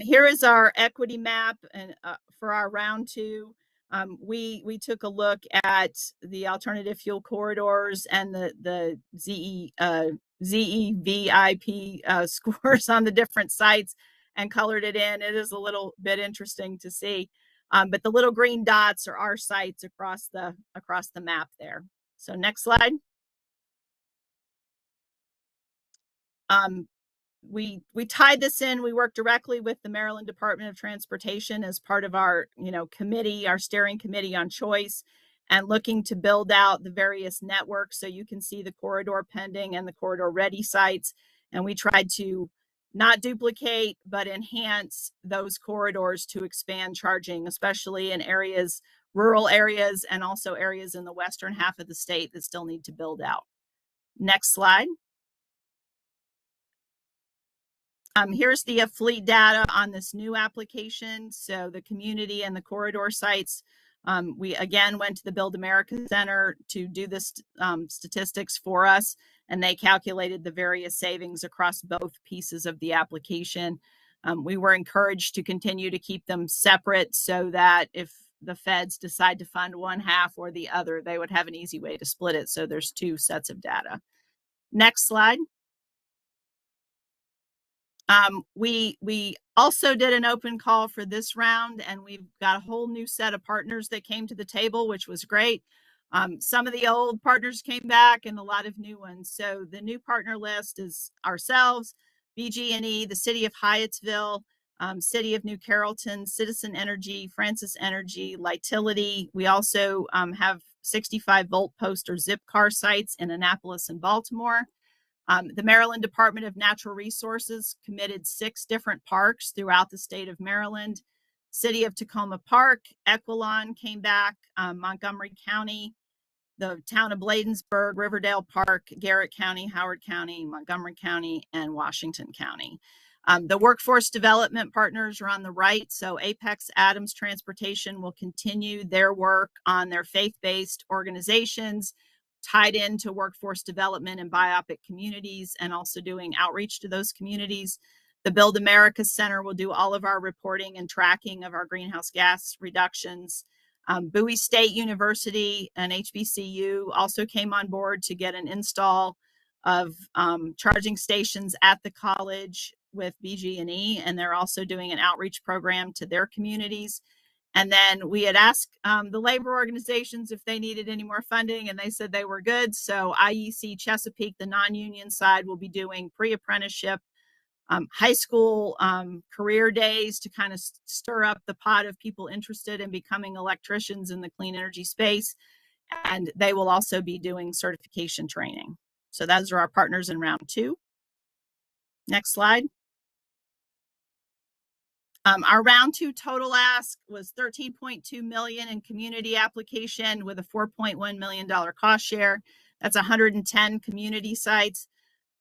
Here is our equity map, and for our round two, we took a look at the alternative fuel corridors and the ZEVIP scores on the different sites and colored it in. It is a little bit interesting to see, but the little green dots are our sites across the map there. So next slide. We tied this in. We worked directly with the Maryland Department of Transportation as part of our committee, our steering committee on choice, and looking to build out the various networks. So you can see the corridor pending and the corridor ready sites. And we tried to not duplicate, but enhance those corridors to expand charging, especially in areas, rural areas, and also areas in the western half of the state that still need to build out. Next slide. Here's the fleet data on this new application. So the community and the corridor sites, we again went to the Build America Center to do this statistics for us, and they calculated the various savings across both pieces of the application. We were encouraged to continue to keep them separate so that if the feds decide to fund one half or the other, they would have an easy way to split it. So there's two sets of data. Next slide. We also did an open call for this round, and we've got a whole new set of partners that came to the table, which was great. Some of the old partners came back and a lot of new ones. So the new partner list is ourselves, BG&E, the City of Hyattsville, City of New Carrollton, Citizen Energy, Francis Energy, Lightility. We also have 65 volt post or zip car sites in Annapolis and Baltimore. The Maryland Department of Natural Resources committed 6 different parks throughout the state of Maryland. City of Tacoma Park, Equilon came back, Montgomery County, the town of Bladensburg, Riverdale Park, Garrett County, Howard County, Montgomery County, and Washington County. The workforce development partners are on the right. So Apex Adams Transportation will continue their work on their faith-based organizations tied into workforce development in biopic communities and also doing outreach to those communities. The Build America Center will do all of our reporting and tracking of our greenhouse gas reductions. Bowie State University and HBCU also came on board to get an install of charging stations at the college with BG&E, and they're also doing an outreach program to their communities. And then we had asked the labor organizations if they needed any more funding, and they said they were good. So IEC Chesapeake, the non-union side, will be doing pre-apprenticeship, high school career days to kind of stir up the pot of people interested in becoming electricians in the clean energy space. And they will also be doing certification training. So those are our partners in round 2. Next slide. Our round 2 total ask was $13.2 million in community application with a $4.1 million cost share. That's 110 community sites.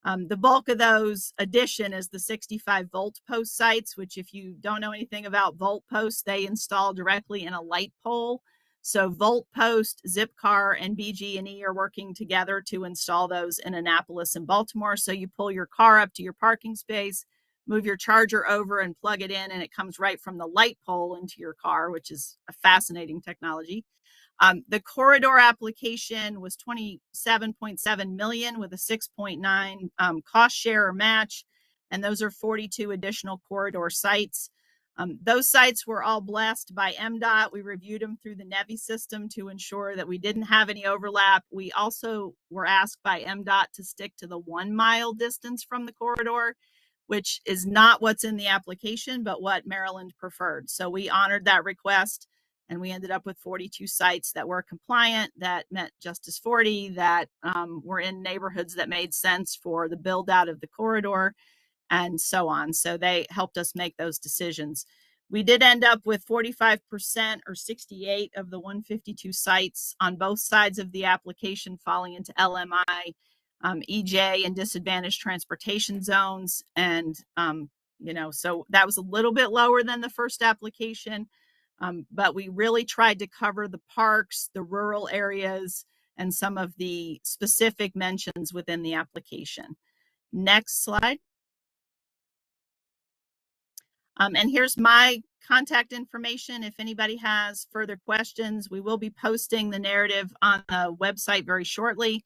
The bulk of those addition is the 65 volt post sites, which if you don't know anything about volt posts, they install directly in a light pole. So volt post, Zipcar, and BG&E are working together to install those in Annapolis and Baltimore. So you pull your car up to your parking space, move your charger over and plug it in, and it comes right from the light pole into your car, which is a fascinating technology. The corridor application was $27.7 million with a 6.9 cost share or match, and those are 42 additional corridor sites. Those sites were all blessed by MDOT. We reviewed them through the NEVI system to ensure that we didn't have any overlap. We also were asked by MDOT to stick to the 1 mile distance from the corridor, which is not what's in the application, but what Maryland preferred. So we honored that request, and we ended up with 42 sites that were compliant, that met Justice 40, that were in neighborhoods that made sense for the build out of the corridor, and so on. So they helped us make those decisions. We did end up with 45% or 68 of the 152 sites on both sides of the application falling into LMI, EJ, and disadvantaged transportation zones. And, so that was a little bit lower than the first application, but we really tried to cover the parks, the rural areas, and some of the specific mentions within the application. Next slide. And here's my contact information. If anybody has further questions, we will be posting the narrative on the website very shortly.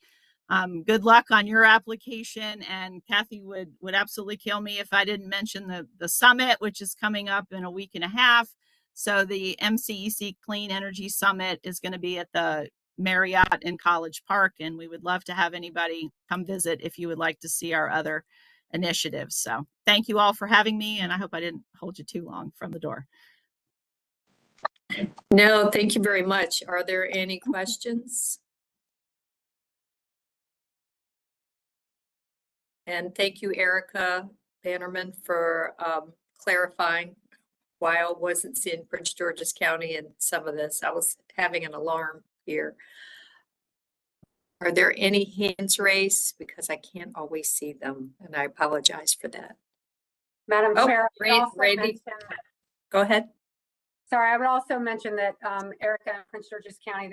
Good luck on your application, and Kathy would absolutely kill me if I didn't mention the summit, which is coming up in a week and a half. So the MCEC Clean Energy Summit is going to be at the Marriott in College Park, and we would love to have anybody come visit if you would like to see our other initiatives. So thank you all for having me, and I hope I didn't hold you too long from the door. No, thank you very much. Are there any questions? And thank you, Erica Bannerman, for clarifying why I wasn't seeing Prince George's County in some of this. I was having an alarm here. Are there any hands raised? Because I can't always see them, and I apologize for that. Madam Chair, Randy, go ahead. Sorry, I would also mention that Erica and Prince George's County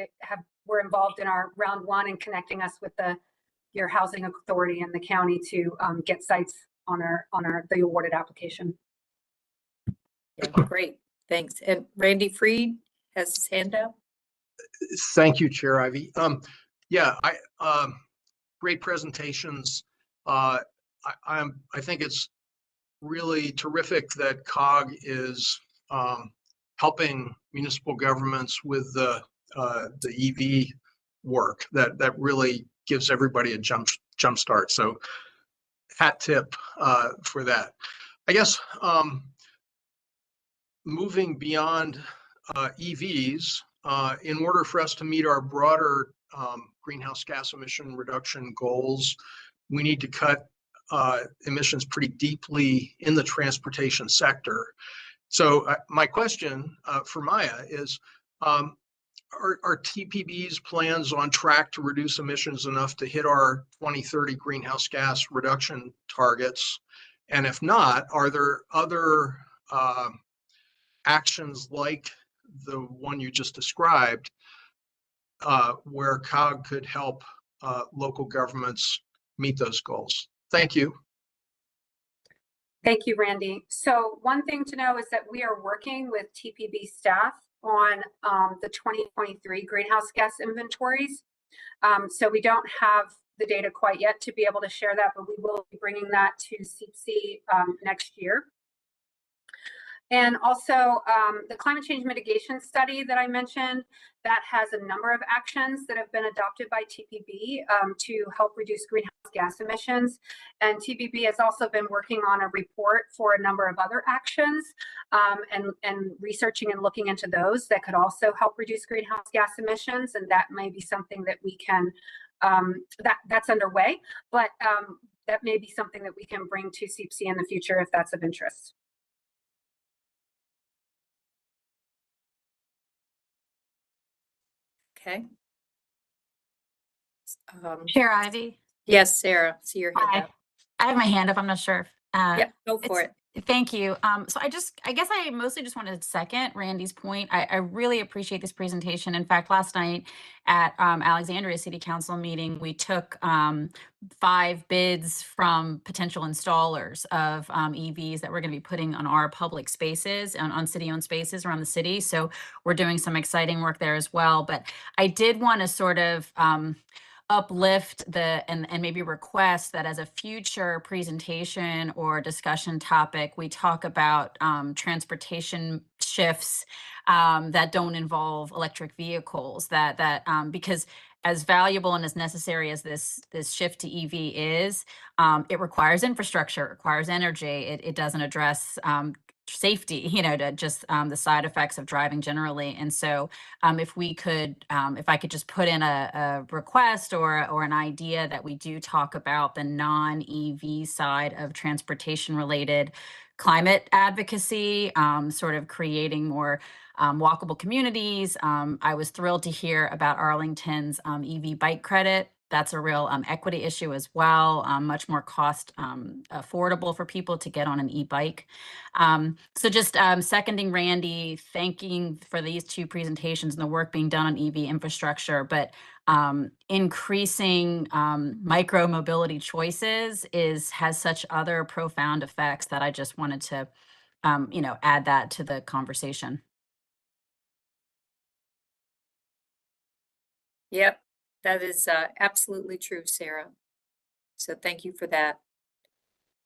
were involved in our round 1 in connecting us with your housing authority in the county to get sites on the awarded application. Yeah, great, thanks. And Randy Freed has his hand up. Thank you, Chair Ivy. Great presentations. I think it's really terrific that COG is helping municipal governments with the EV work that really gives everybody a jump start. So hat tip for that. I guess moving beyond EVs, in order for us to meet our broader greenhouse gas emission reduction goals, we need to cut emissions pretty deeply in the transportation sector. So my question for Maya is, are TPB's plans on track to reduce emissions enough to hit our 2030 greenhouse gas reduction targets? And if not, are there other actions like the one you just described where COG could help local governments meet those goals? Thank you. Thank you, Randy. So one thing to know is that we are working with TPB staff on the 2023 greenhouse gas inventories. So we don't have the data quite yet to be able to share that, but we will be bringing that to CEEPC next year. And also the climate change mitigation study that I mentioned, that has a number of actions that have been adopted by TPB to help reduce greenhouse gas emissions. And TPB has also been working on a report for a number of other actions and researching and looking into those that could also help reduce greenhouse gas emissions. And that may be something that we can, that's underway, but that may be something that we can bring to CEEPC in the future if that's of interest. Okay. Chair Ivy? Yes, Sarah, see your hand up. I have my hand up. I'm not sure if Yep, go for it. Thank you. So I guess I mostly just wanted to second Randy's point. I really appreciate this presentation. In fact, last night at Alexandria City Council meeting, we took 5 bids from potential installers of EVs that we're going to be putting on our public spaces, on city-owned spaces around the city. So we're doing some exciting work there as well. But I did want to sort of uplift and maybe request that as a future presentation or discussion topic, we talk about transportation shifts that don't involve electric vehicles, because as valuable and as necessary as this shift to EV is, it requires infrastructure, it requires energy, it doesn't address safety, to just the side effects of driving generally. And so if I could just put in a request or an idea that we do talk about the non-EV side of transportation related climate advocacy, sort of creating more walkable communities. I was thrilled to hear about Arlington's EV bike credit. That's a real equity issue as well, much more cost affordable for people to get on an e-bike. So just seconding Randy, thanking for these 2 presentations and the work being done on EV infrastructure, but increasing micro mobility choices has such other profound effects that I just wanted to add that to the conversation. Yep, that is absolutely true, Sarah. So thank you for that.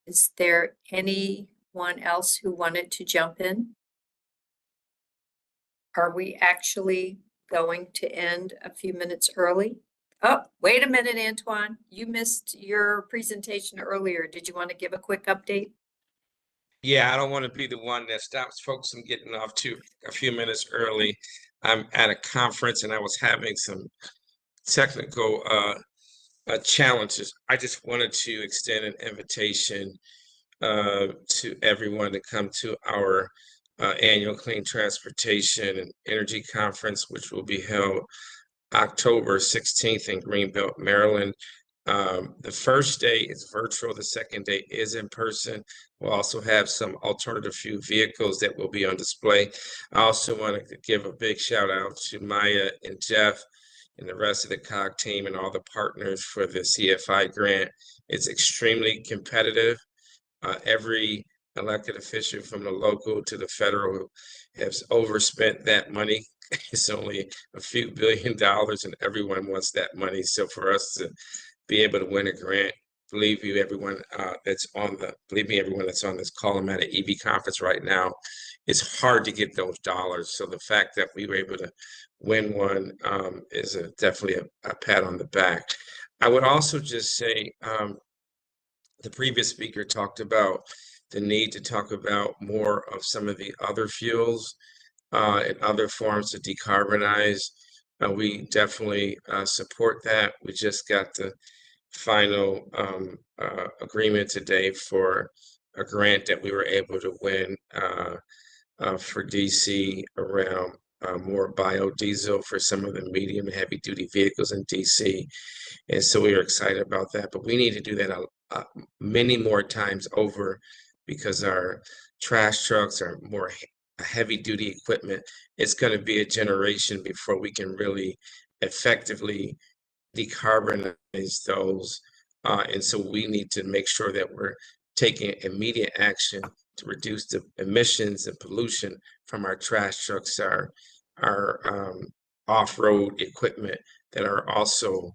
Is there anyone else who wanted to jump in? Are we actually going to end a few minutes early? Oh, wait a minute, Antoine. You missed your presentation earlier. Did you want to give a quick update? Yeah, I don't want to be the one that stops folks from getting off to a few minutes early. I'm at a conference and I was having some technical challenges. I just wanted to extend an invitation to everyone to come to our annual Clean Transportation and Energy Conference, which will be held October 16th in Greenbelt, Maryland. The first day is virtual, the second day is in person. We'll also have some alternative fuel vehicles that will be on display. I also want to give a big shout out to Maya and Jeff and the rest of the COG team and all the partners for the CFI grant. It's extremely competitive. Every elected official from the local to the federal has overspent that money. It's only a few $1 billion and everyone wants that money. So for us to be able to win a grant, believe me, everyone that's on this call, I'm at an EV conference right now. It's hard to get those dollars. So the fact that we were able to win one is definitely a pat on the back. I would also just say the previous speaker talked about the need to talk about more of some of the other fuels and other forms to decarbonize. We definitely support that. We just got the final agreement today for a grant that we were able to win for DC around more biodiesel for some of the medium and heavy duty vehicles in DC. And so we are excited about that, but we need to do that many more times over because our trash trucks are more heavy duty equipment. It's going to be a generation before we can really effectively decarbonize those. And so we need to make sure that we're taking immediate action to reduce the emissions and pollution from our trash trucks, our off-road equipment that are also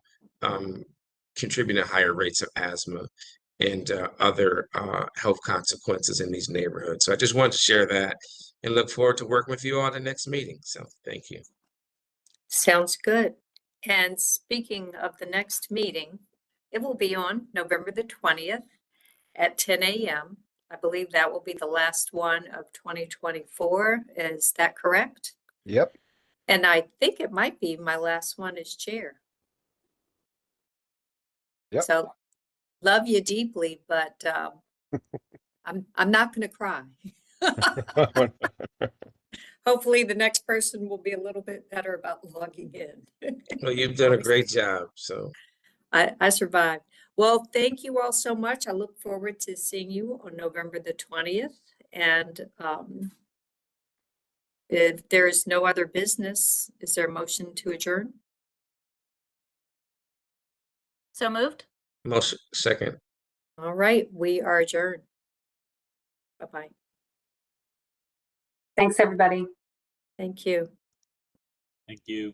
contributing to higher rates of asthma and other health consequences in these neighborhoods. So I just wanted to share that and look forward to working with you all at the next meeting. So thank you. Sounds good. And speaking of the next meeting, it will be on November the 20th at 10 a.m. I believe that will be the last one of 2024. Is that correct? Yep. And I think it might be my last one as chair. Yep. So love you deeply, but I'm not going to cry. Hopefully the next person will be a little bit better about logging in. Well, you've done a great job. So I survived. Well, thank you all so much. I look forward to seeing you on November the 20th. And if there is no other business, is there a motion to adjourn? So moved. most second. All right, we are adjourned. Bye-bye. Thanks, everybody. Thank you. Thank you.